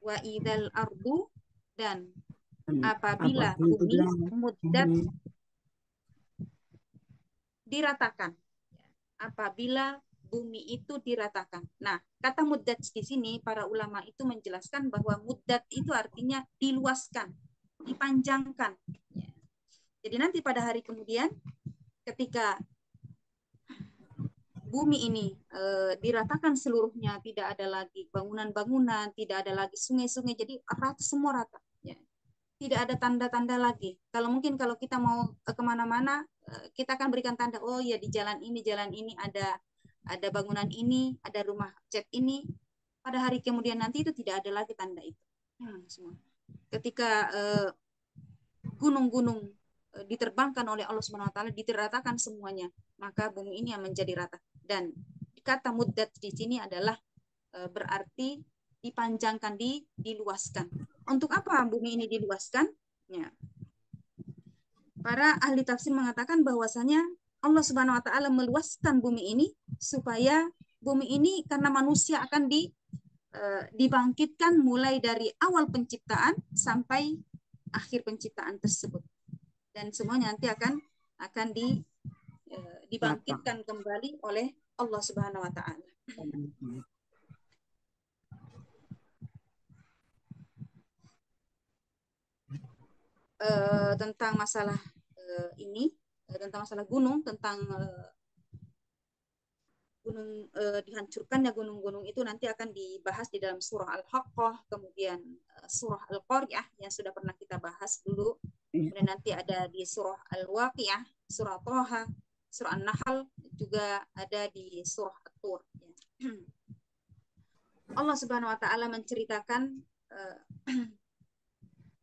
Wa idzal ardu, dan apabila bumi muddat, diratakan. Apabila bumi itu diratakan. Nah, kata muddat di sini para ulama itu menjelaskan bahwa muddat itu artinya diluaskan, dipanjangkan. Jadi nanti pada hari kemudian ketika bumi ini diratakan seluruhnya, tidak ada lagi bangunan-bangunan, tidak ada lagi sungai-sungai, jadi rata, semua rata. Ya. Tidak ada tanda-tanda lagi. Kalau mungkin kalau kita mau kemana-mana, kita akan berikan tanda, oh ya di jalan ini ada bangunan ini, ada rumah cat ini. Pada hari kemudian nanti itu tidak ada lagi tanda itu. Semua. Ketika gunung-gunung diterbangkan oleh Allah Subhanahu wa taala, diratakan semuanya, maka bumi ini yang menjadi rata. Dan kata muddat di sini adalah berarti dipanjangkan, diluaskan. Untuk apa bumi ini diluaskan? Ya. Para ahli tafsir mengatakan bahwasanya Allah Subhanahu wa taala meluaskan bumi ini supaya bumi ini karena manusia akan dibangkitkan mulai dari awal penciptaan sampai akhir penciptaan tersebut. Dan semuanya nanti akan dibangkitkan kembali oleh Allah Subhanahu wa taala. Tentang masalah ini, tentang masalah gunung, tentang gunung dihancurkannya gunung-gunung itu nanti akan dibahas di dalam surah Al-Haqqah, kemudian surah Al-Qari'ah yang sudah pernah kita bahas dulu, kemudian nanti ada di surah Al-Waqi'ah, surah Thaha, surah An-Nahl, juga ada di surah At-Tur. Allah Subhanahu wa taala menceritakan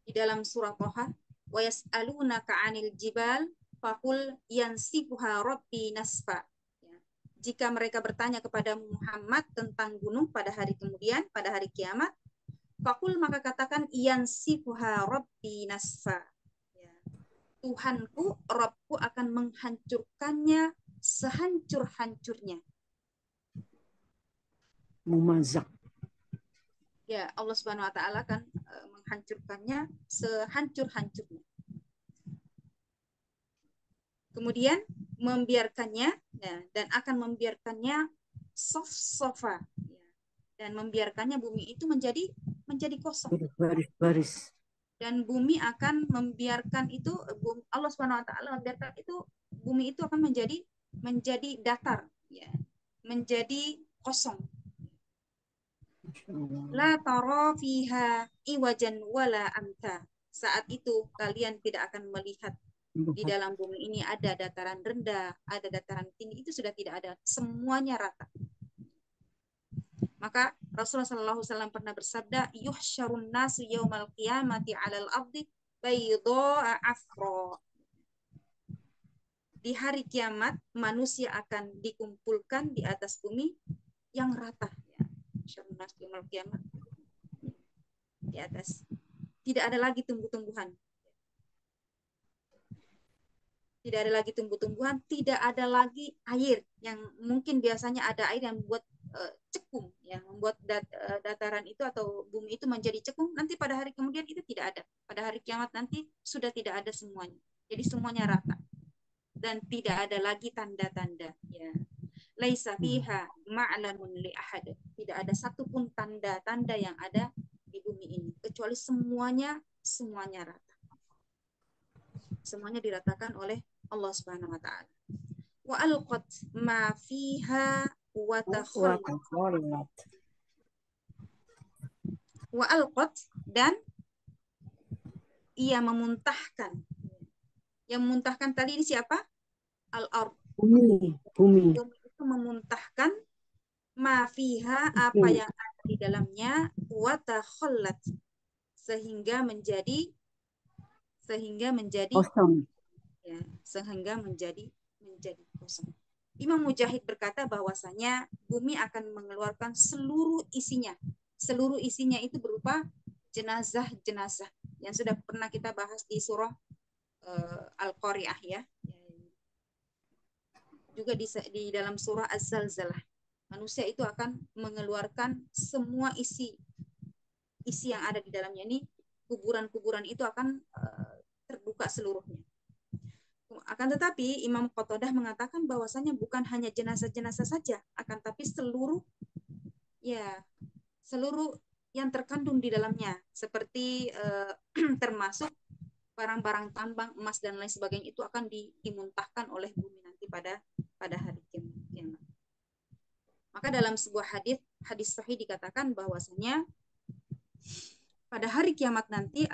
di dalam surah Thaha, wa yas'alunaka 'anil jibal faqul yansifuha rabbi nasfa. Jika mereka bertanya kepada Muhammad tentang gunung pada hari kemudian, pada hari kiamat, faqul, maka katakan yansifuha rabbi nasfa. Tuhanku, Rabbku akan menghancurkannya sehancur-hancurnya. Mumazak. Ya, Allah Subhanahu wa taala akan menghancurkannya sehancur-hancurnya. Kemudian membiarkannya, ya, dan akan membiarkannya sof-sofa, ya, dan membiarkannya bumi itu menjadi kosong. Baris-baris. Dan bumi akan membiarkan itu, Allah Subhanahu wa taala membiarkan itu, bumi itu akan menjadi datar, ya, menjadi kosong. La tara fiha iwajan wala amta. Saat itu kalian tidak akan melihat di dalam bumi ini ada dataran rendah, ada dataran tinggi, itu sudah tidak ada, semuanya rata. Maka Rasulullah SAW pernah bersabda, yuhsyarun nasu yaumal qiyamati 'alal ardi baydha'a afra. Di hari kiamat manusia akan dikumpulkan di atas bumi yang rata, ya. Yuhsyarun nasu yaumal qiyamah, di atas. Tidak ada lagi tumbuh-tumbuhan. Tidak ada lagi tumbuh-tumbuhan, tidak ada lagi air yang mungkin biasanya ada air yang membuat cekung, yang membuat dataran itu atau bumi itu menjadi cekung. Nanti pada hari kemudian itu tidak ada. Pada hari kiamat nanti sudah tidak ada semuanya. Jadi semuanya rata dan tidak ada lagi tanda-tanda. Ya. Laisa fiha ma'lamun li ahad. Tidak ada satupun tanda-tanda yang ada di bumi ini kecuali semuanya rata. Semuanya diratakan oleh Allah Subhanahu wa taala. Wa alqat ma fiha wa takhallat. Wa alqat, dan ia memuntahkan. Yang memuntahkan tadi ini siapa? Al-ard. Bumi. Bumi itu memuntahkan ma fiha, apa yang ada di dalamnya, wa takhallat, sehingga menjadi Kosong. ya, sehingga menjadi kosong. Imam Mujahid berkata bahwasanya bumi akan mengeluarkan seluruh isinya. Seluruh isinya itu berupa jenazah-jenazah yang sudah pernah kita bahas di surah Al-Qari'ah ya. Juga di dalam surah Az-Zalzalah. Manusia itu akan mengeluarkan semua isi yang ada di dalamnya. Ini kuburan-kuburan itu akan terbuka seluruhnya. Akan tetapi Imam Qatadah mengatakan bahwasanya bukan hanya jenazah-jenazah saja, akan tapi seluruh yang terkandung di dalamnya, seperti termasuk barang-barang tambang, emas dan lain sebagainya, itu akan dimuntahkan oleh bumi nanti pada hari kiamat. Maka dalam sebuah hadis sahih dikatakan bahwasanya pada hari kiamat nanti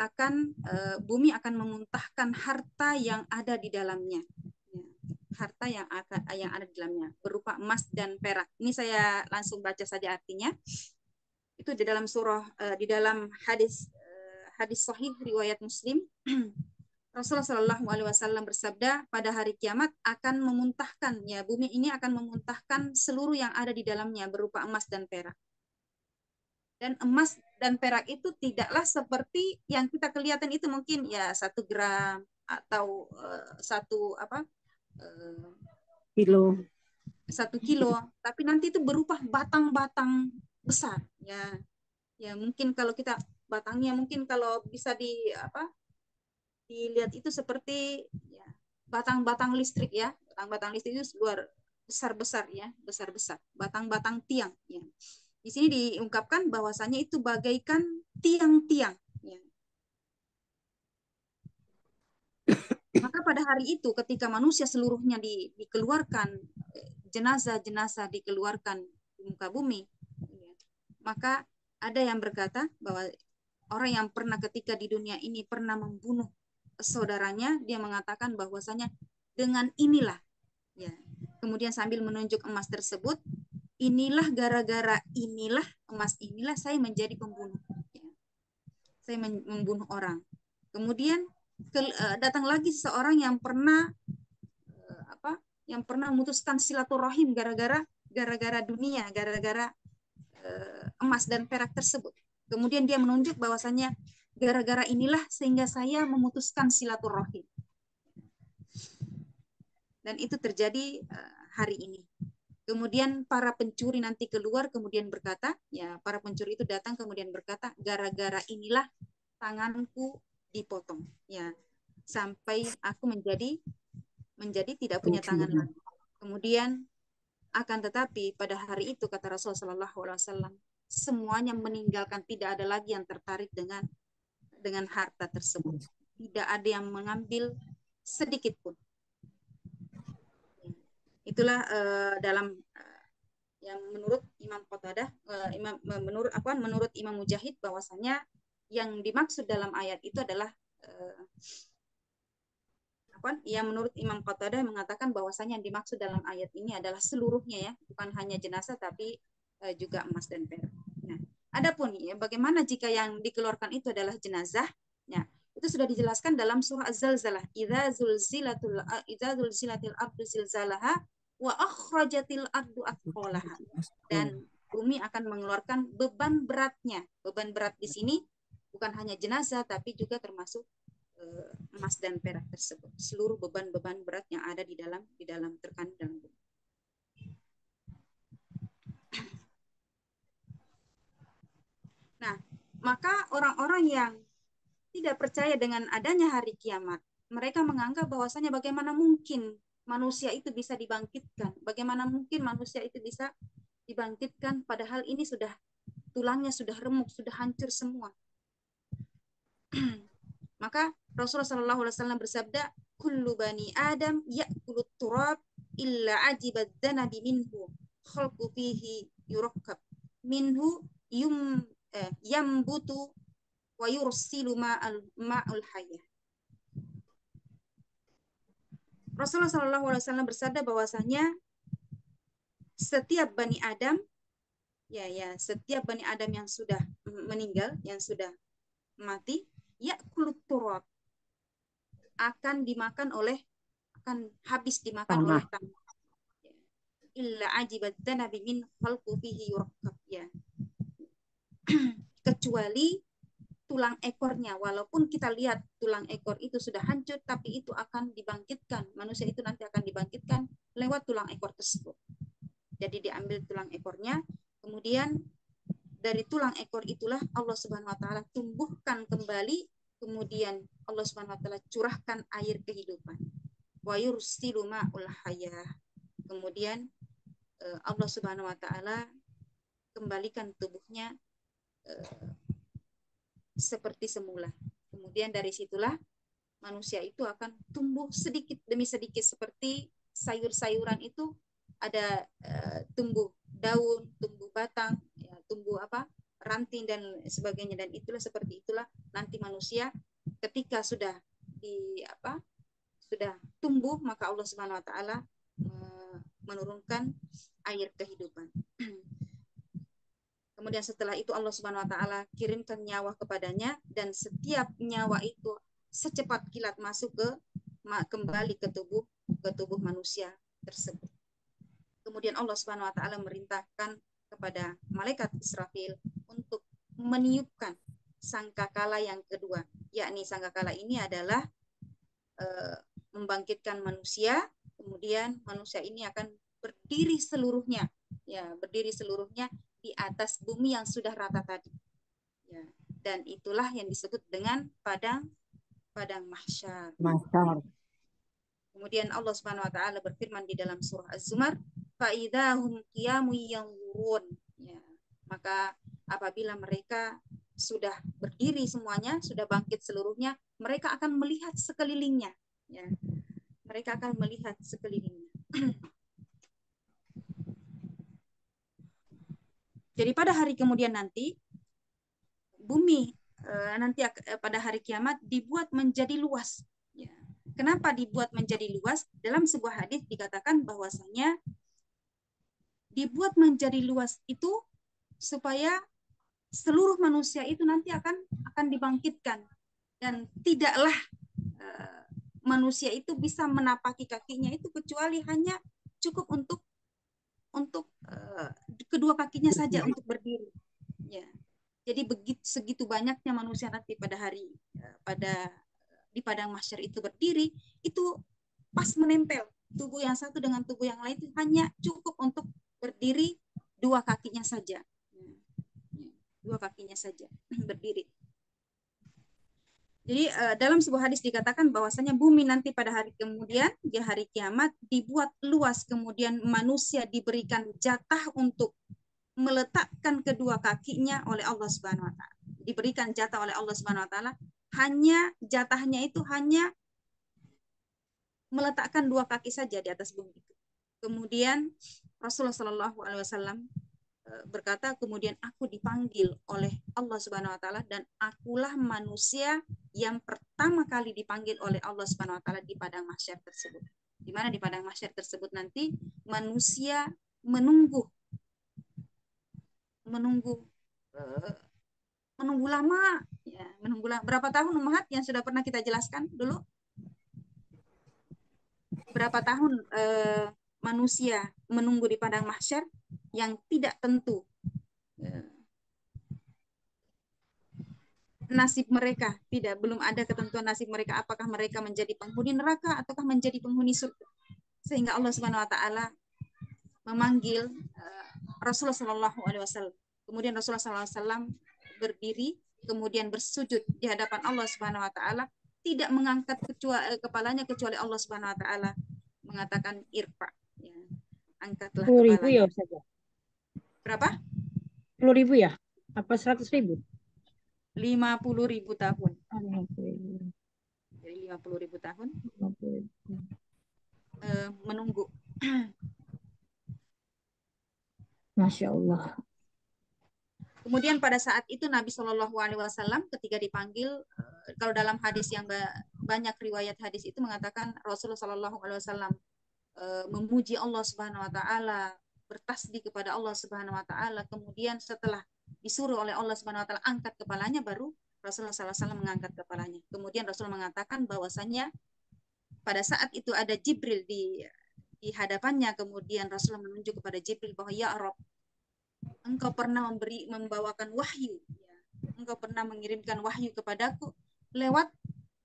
bumi akan memuntahkan harta yang ada di dalamnya. Harta yang ada di dalamnya berupa emas dan perak. Ini saya langsung baca saja artinya. Itu di dalam di dalam hadis sahih riwayat Muslim. Rasulullah Shallallahu Alaihi Wasallam bersabda, pada hari kiamat akan memuntahkan, ya, bumi ini akan memuntahkan seluruh yang ada di dalamnya berupa emas dan perak. Dan emas dan perak itu tidaklah seperti yang kita kelihatan itu, mungkin ya 1 gram atau 1 kilo, tapi nanti itu berupa batang-batang besar, ya mungkin kalau kita batangnya mungkin kalau bisa dilihat itu seperti ya, batang-batang listrik ya, batang-batang listrik itu luar besar-besar ya, besar-besar, batang-batang tiang ya. Di sini diungkapkan bahwasanya itu bagaikan tiang-tiang ya. Maka pada hari itu ketika manusia seluruhnya dikeluarkan, jenazah-jenazah dikeluarkan di muka bumi ya, maka ada yang berkata bahwa orang yang pernah ketika di dunia ini pernah membunuh saudaranya, dia mengatakan bahwasanya dengan inilah ya, kemudian sambil menunjuk emas tersebut, inilah gara-gara inilah emas inilah saya menjadi pembunuh ya. Saya membunuh orang. Kemudian datang lagi seseorang yang pernah memutuskan silaturahim gara-gara dunia, gara-gara emas dan perak tersebut. Kemudian dia menunjuk bahwasanya gara-gara inilah sehingga saya memutuskan silaturahim. Dan itu terjadi hari ini. Kemudian para pencuri nanti keluar kemudian berkata, ya, para pencuri itu datang kemudian berkata, gara-gara inilah tanganku dipotong, ya, sampai aku menjadi tidak punya tangan lagi. Kemudian akan tetapi pada hari itu kata Rasulullah SAW, semuanya meninggalkan, tidak ada lagi yang tertarik dengan harta tersebut. Tidak ada yang mengambil sedikit pun. Itulah dalam yang menurut Imam Qatadah, menurut Imam Mujahid bahwasanya yang dimaksud dalam ayat itu adalah yang menurut Imam Qatadah mengatakan bahwasanya yang dimaksud dalam ayat ini adalah seluruhnya ya, bukan hanya jenazah tapi juga emas dan perak. Nah, adapun ya bagaimana jika yang dikeluarkan itu adalah jenazah? Ya, itu sudah dijelaskan dalam surah Az-Zalzalah. Idza zulzilatil ardu zilzalaha wa akhrajatil ardu athqalaha. Dan bumi akan mengeluarkan beban beratnya. Beban berat di sini bukan hanya jenazah tapi juga termasuk emas dan perak tersebut. Seluruh beban-beban berat yang ada di dalam terkandung dalam bumi. Nah, maka orang-orang yang tidak percaya dengan adanya hari kiamat, mereka menganggap bahwasanya bagaimana mungkin manusia itu bisa dibangkitkan? Bagaimana mungkin manusia itu bisa dibangkitkan padahal ini sudah tulangnya sudah remuk, sudah hancur semua. Maka Rasulullah SAW bersabda, kullu bani Adam ya'kulut turab illa ajibat dzanabi minhu khalqu fihi yurakkab minhu yambutu wa yursilu ma'ul hayyah. Rasulullah SAW bersabda bahwasanya setiap Bani Adam setiap Bani Adam yang sudah meninggal, yang sudah mati, ya'kulut turab, akan habis dimakan oleh tanah. Illa ajibat danabi min khalqu fihi yurakkab, kecuali tulang ekornya, walaupun kita lihat tulang ekor itu sudah hancur, tapi itu akan dibangkitkan. Manusia itu nanti akan dibangkitkan lewat tulang ekor tersebut. Jadi diambil tulang ekornya, kemudian dari tulang ekor itulah Allah Subhanahu wa taala tumbuhkan kembali, kemudian Allah Subhanahu wa taala curahkan air kehidupan. Wa yursilu ma'ul hayah. Kemudian Allah Subhanahu wa taala kembalikan tubuhnya seperti semula. Kemudian dari situlah manusia itu akan tumbuh sedikit demi sedikit, seperti sayur-sayuran itu ada tumbuh daun, tumbuh batang, tumbuh ranting dan sebagainya, dan seperti itulah nanti manusia ketika sudah sudah tumbuh, maka Allah Subhanahu wa taala menurunkan air kehidupan. Kemudian setelah itu Allah Subhanahu wa taala kirimkan nyawa kepadanya, dan setiap nyawa itu secepat kilat masuk kembali ke tubuh manusia tersebut. Kemudian Allah Subhanahu wa taala merintahkan kepada malaikat Israfil untuk meniupkan sangkakala yang kedua, yakni sangkakala ini adalah membangkitkan manusia, kemudian manusia ini akan berdiri seluruhnya di atas bumi yang sudah rata tadi. Dan itulah yang disebut dengan padang mahsyar. Kemudian Allah Subhanahu wa taala berfirman di dalam surah Az-Zumar, fa idahum qiyamun yanzurun. Maka apabila mereka sudah berdiri semuanya, sudah bangkit seluruhnya, mereka akan melihat sekelilingnya. Mereka akan melihat sekelilingnya. Jadi pada hari kemudian nanti bumi nanti pada hari kiamat dibuat menjadi luas. Kenapa dibuat menjadi luas? Dalam sebuah hadis dikatakan bahwasanya dibuat menjadi luas itu supaya seluruh manusia itu nanti akan dibangkitkan, dan tidaklah manusia itu bisa menapaki kakinya itu kecuali hanya cukup untuk kedua kakinya saja untuk berdiri. Jadi segitu banyaknya manusia nanti di padang mahsyar itu berdiri, itu pas menempel tubuh yang satu dengan tubuh yang lain, itu hanya cukup untuk berdiri dua kakinya saja. Dua kakinya saja berdiri. Jadi dalam sebuah hadis dikatakan bahwasanya bumi nanti pada hari kemudian, di hari kiamat, dibuat luas, kemudian manusia diberikan jatah untuk meletakkan kedua kakinya oleh Allah Subhanahu wa taala. Diberikan jatah oleh Allah Subhanahu wa taala, jatahnya itu hanya meletakkan dua kaki saja di atas bumi itu. Kemudian Rasulullah Shallallahu alaihi wasallam berkata, kemudian aku dipanggil oleh Allah Subhanahu wa taala, dan akulah manusia yang pertama kali dipanggil oleh Allah Subhanahu wa taala di padang mahsyar tersebut. Di mana di padang mahsyar tersebut nanti manusia menunggu lama, berapa tahun Ummahat yang sudah pernah kita jelaskan dulu? Berapa tahun manusia menunggu di padang mahsyar yang tidak tentu nasib mereka, belum ada ketentuan nasib mereka, apakah mereka menjadi penghuni neraka ataukah menjadi penghuni surga. Sehingga Allah Subhanahu wa taala memanggil Rasulullah Shallallahu alaihi wasallam. Kemudian Rasulullah Shallallahu alaihi wasallam berdiri, kemudian bersujud di hadapan Allah Subhanahu wa taala, tidak mengangkat kepalanya kecuali Allah Subhanahu wa taala mengatakan irfa, angkatlah 10.000 kepalanya. ya Ustaz? Berapa? 10.000 ya? Apa 100.000? 50.000 tahun. 50.000. Jadi 50.000 tahun menunggu. Masya Allah. Kemudian pada saat itu Nabi Shallallahu alaihi wasallam ketika dipanggil, kalau dalam hadis yang banyak riwayat hadis itu mengatakan Rasulullah Shallallahu alaihi wasallam memuji Allah Subhanahu wa taala, bertasbih kepada Allah Subhanahu wa taala, kemudian setelah disuruh oleh Allah Subhanahu wa taala angkat kepalanya, baru Rasulullah SAW mengangkat kepalanya. Kemudian Rasul mengatakan bahwasanya pada saat itu ada Jibril di hadapannya, kemudian Rasulullah menunjuk kepada Jibril bahwa ya Rabb, engkau pernah membawakan wahyu, ya. Engkau pernah mengirimkan wahyu kepadaku lewat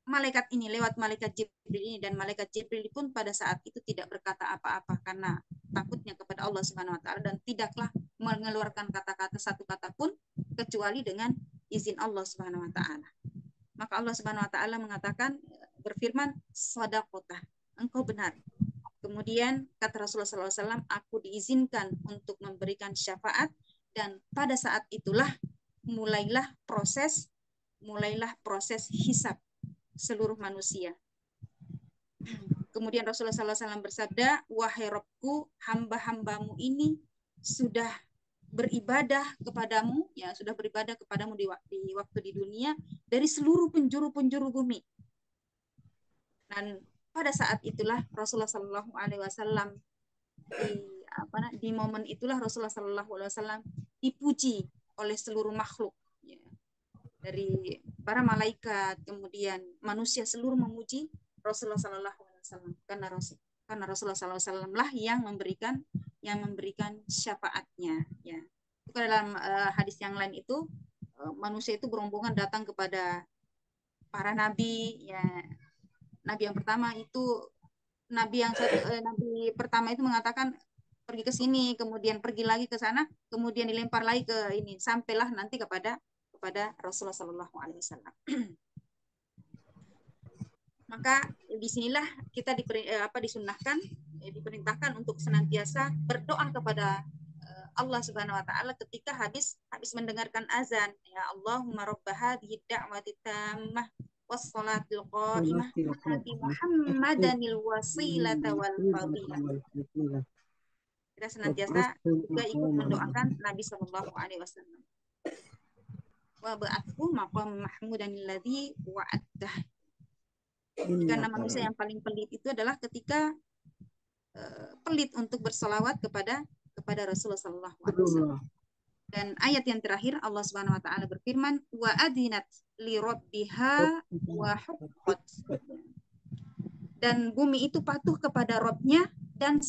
malaikat ini, lewat malaikat Jibril ini, dan malaikat Jibril pun pada saat itu tidak berkata apa-apa karena takutnya kepada Allah Subhanahu wa taala, dan tidaklah mengeluarkan kata-kata satu kata pun kecuali dengan izin Allah Subhanahu wa taala. Maka Allah Subhanahu wa taala mengatakan, berfirman, shadaqotah, engkau benar. Kemudian kata Rasulullah SAW, aku diizinkan untuk memberikan syafaat, dan pada saat itulah mulailah proses hisab seluruh manusia. Kemudian Rasulullah SAW bersabda, wahai Rabbku, hamba-hambamu ini sudah beribadah kepadamu, ya sudah beribadah kepadamu di waktu di dunia dari seluruh penjuru-penjuru bumi. Dan pada saat itulah Rasulullah SAW di momen itulah Rasulullah SAW dipuji oleh seluruh makhluk, ya. Dari para malaikat, kemudian manusia seluruh memuji Rasulullah SAW karena Rasulullah SAW lah yang memberikan syafaatnya, ya. Dalam hadis yang lain itu manusia itu berombongan datang kepada para nabi, ya. Nabi yang pertama itu nabi pertama itu mengatakan pergi ke sini, kemudian pergi lagi ke sana, kemudian dilempar lagi ke ini, sampailah nanti kepada Rasulullah SAW. Maka disinilah kita diperintahkan untuk senantiasa berdoa kepada Allah Subhanahu wa taala ketika habis mendengarkan azan, ya Allahumma rabb hadhihi da'wati tammah wassalatil qa'imah ati Muhammadanil wasilata wal fadilah. Kita senantiasa juga ikut mendoakan Nabi Sallallahu Alaihi Wasallam. Wa ba'athu maqam mahmudan alladzi wa'addah. Karena manusia yang paling pelit itu adalah ketika pelit untuk bersolawat kepada Rasulullah Sallallahu Alaihi Wasallam. Dan ayat yang terakhir Allah Subhanahu Wa Taala berfirman, wa adinat li rabbiha wa huqqat. Dan bumi itu patuh kepada Rabbnya, dan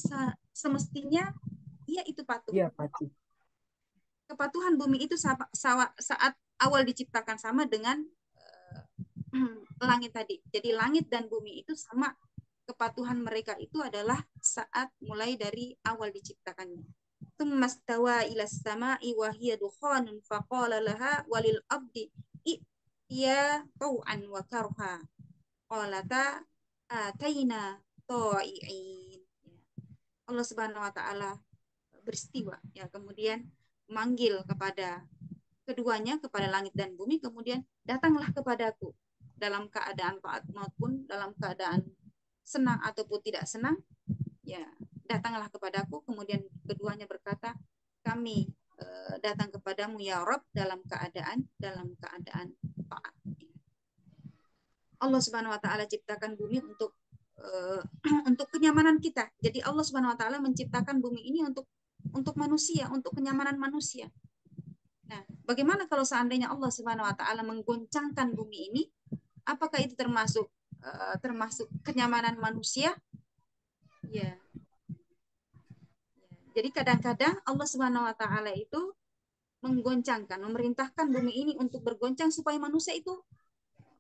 semestinya ia itu patuh. Ya, patuh. Kepatuhan bumi itu saat awal diciptakan sama dengan langit tadi. Jadi langit dan bumi itu sama, kepatuhan mereka itu adalah saat mulai dari awal diciptakannya. Tsummastawa ilas sama'i wa hiya dukhanun faqala laha walil abdi ya tau'an wa karha qalata ataina ta'i'in. Allah Subhanahu wa taala beristiwa, ya, kemudian manggil kepada keduanya, kepada langit dan bumi, kemudian datanglah kepadaku dalam keadaan taat maupun dalam keadaan senang ataupun tidak senang, ya, datanglah kepadaku. Kemudian keduanya berkata, kami datang kepadamu ya Rabb dalam keadaan taat. Allah Subhanahu wa taala ciptakan bumi untuk kenyamanan kita. Jadi Allah Subhanahu wa taala menciptakan bumi ini untuk manusia, untuk kenyamanan manusia. Nah, bagaimana kalau seandainya Allah Subhanahu wa taala menggoncangkan bumi ini? Apakah itu termasuk kenyamanan manusia? Ya. Jadi kadang-kadang Allah Subhanahu wa taala itu menggoncangkan, memerintahkan bumi ini untuk bergoncang supaya manusia itu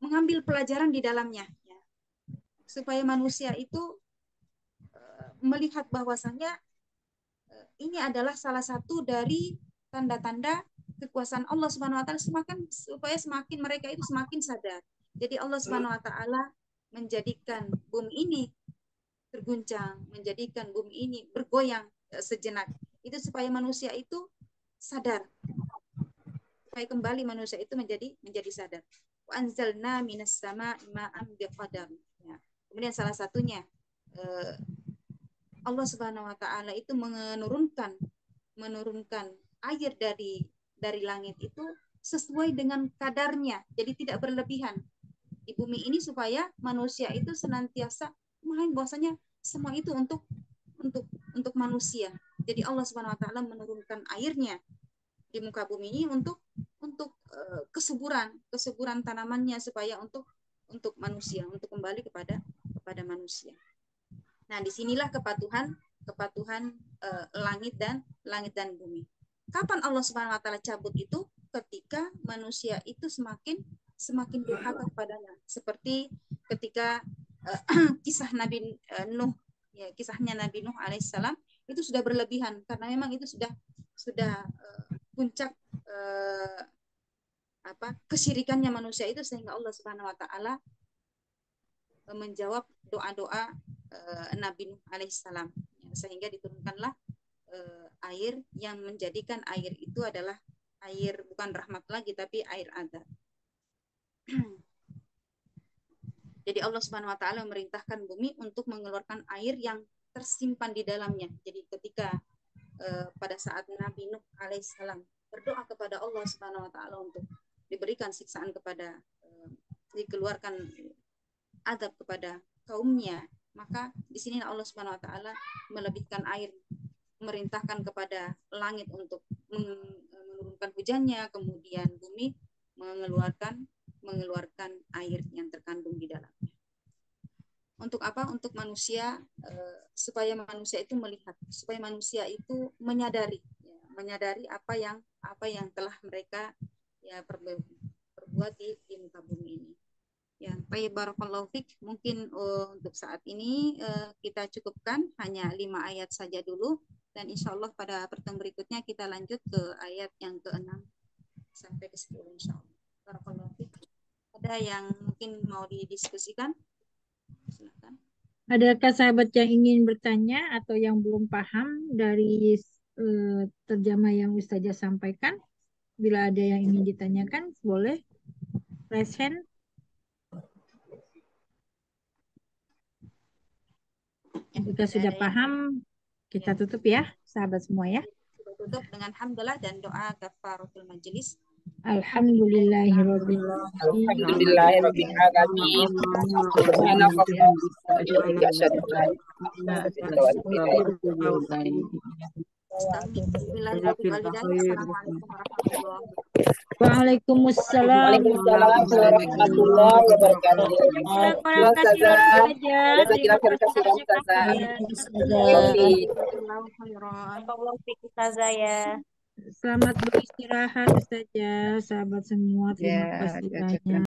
mengambil pelajaran di dalamnya, ya. Supaya manusia itu melihat bahwasanya ini adalah salah satu dari tanda-tanda kekuasaan Allah Subhanahu wa taala, supaya semakin mereka itu semakin sadar. Jadi Allah Subhanahu wa taala menjadikan bumi ini terguncang, menjadikan bumi ini bergoyang sejenak. Itu supaya manusia itu sadar. Supaya kembali manusia itu menjadi sadar. Wa anzalna minas sama'i ma'an biqadar. Ya. Kemudian salah satunya Allah Subhanahu wa taala itu menurunkan air dari langit itu sesuai dengan kadarnya. Jadi tidak berlebihan di bumi ini, supaya manusia itu senantiasa memahami bahwasanya semua itu untuk manusia. Jadi Allah Subhanahu wa taala menurunkan airnya di muka bumi ini untuk kesuburan tanamannya, supaya untuk manusia, untuk kembali kepada manusia. Nah, disinilah kepatuhan langit dan bumi. Kapan Allah Subhanahu wa taala cabut itu? Ketika manusia itu semakin durhaka kepadanya, seperti ketika kisah Nabi Nuh, ya, kisahnya Nabi Nuh alaihissalam itu sudah berlebihan, karena memang itu sudah puncak kesyirikannya manusia itu, sehingga Allah Subhanahu wa taala menjawab doa-doa Nabi Nuh alaihissalam, ya, sehingga diturunkanlah air yang menjadikan air itu adalah air bukan rahmat lagi, tapi air azab. Jadi Allah Subhanahu wa taala memerintahkan bumi untuk mengeluarkan air yang tersimpan di dalamnya. Jadi ketika pada saat Nabi Nuh alaihissalam berdoa kepada Allah Subhanahu wa taala untuk diberikan siksaan kepada dikeluarkan azab kepada kaumnya, maka di sini Allah Subhanahu wa taala melebihkan air, memerintahkan kepada langit untuk menurunkan hujannya, kemudian bumi mengeluarkan air yang terkandung di dalamnya. Untuk apa? Untuk manusia, supaya manusia itu melihat, supaya manusia itu menyadari, ya, menyadari apa yang telah mereka ya perbuat di muka bumi ini. Ya, baik, barakallahu fik. Mungkin untuk saat ini kita cukupkan hanya 5 ayat saja dulu, dan insya Allah pada pertemuan berikutnya kita lanjut ke ayat yang ke-6 sampai ke-10 insya Allah. Barakallahu fik. Ada yang mungkin mau didiskusikan? Silakan. Adakah sahabat yang ingin bertanya atau yang belum paham dari terjemah yang Ustazah sampaikan? Bila ada yang ingin ditanyakan, boleh raise hand. Jika sudah paham, kita tutup ya, sahabat semua ya. Tutup dengan hamdalah dan doa kafaratul majelis. Alhamdulillahirabbil alamin. Alhamdulillahirabbil alamin. Waalaikumsalam warahmatullahi wabarakatuh. Selamat beristirahat saja, sahabat semua. Terima kasih banyak.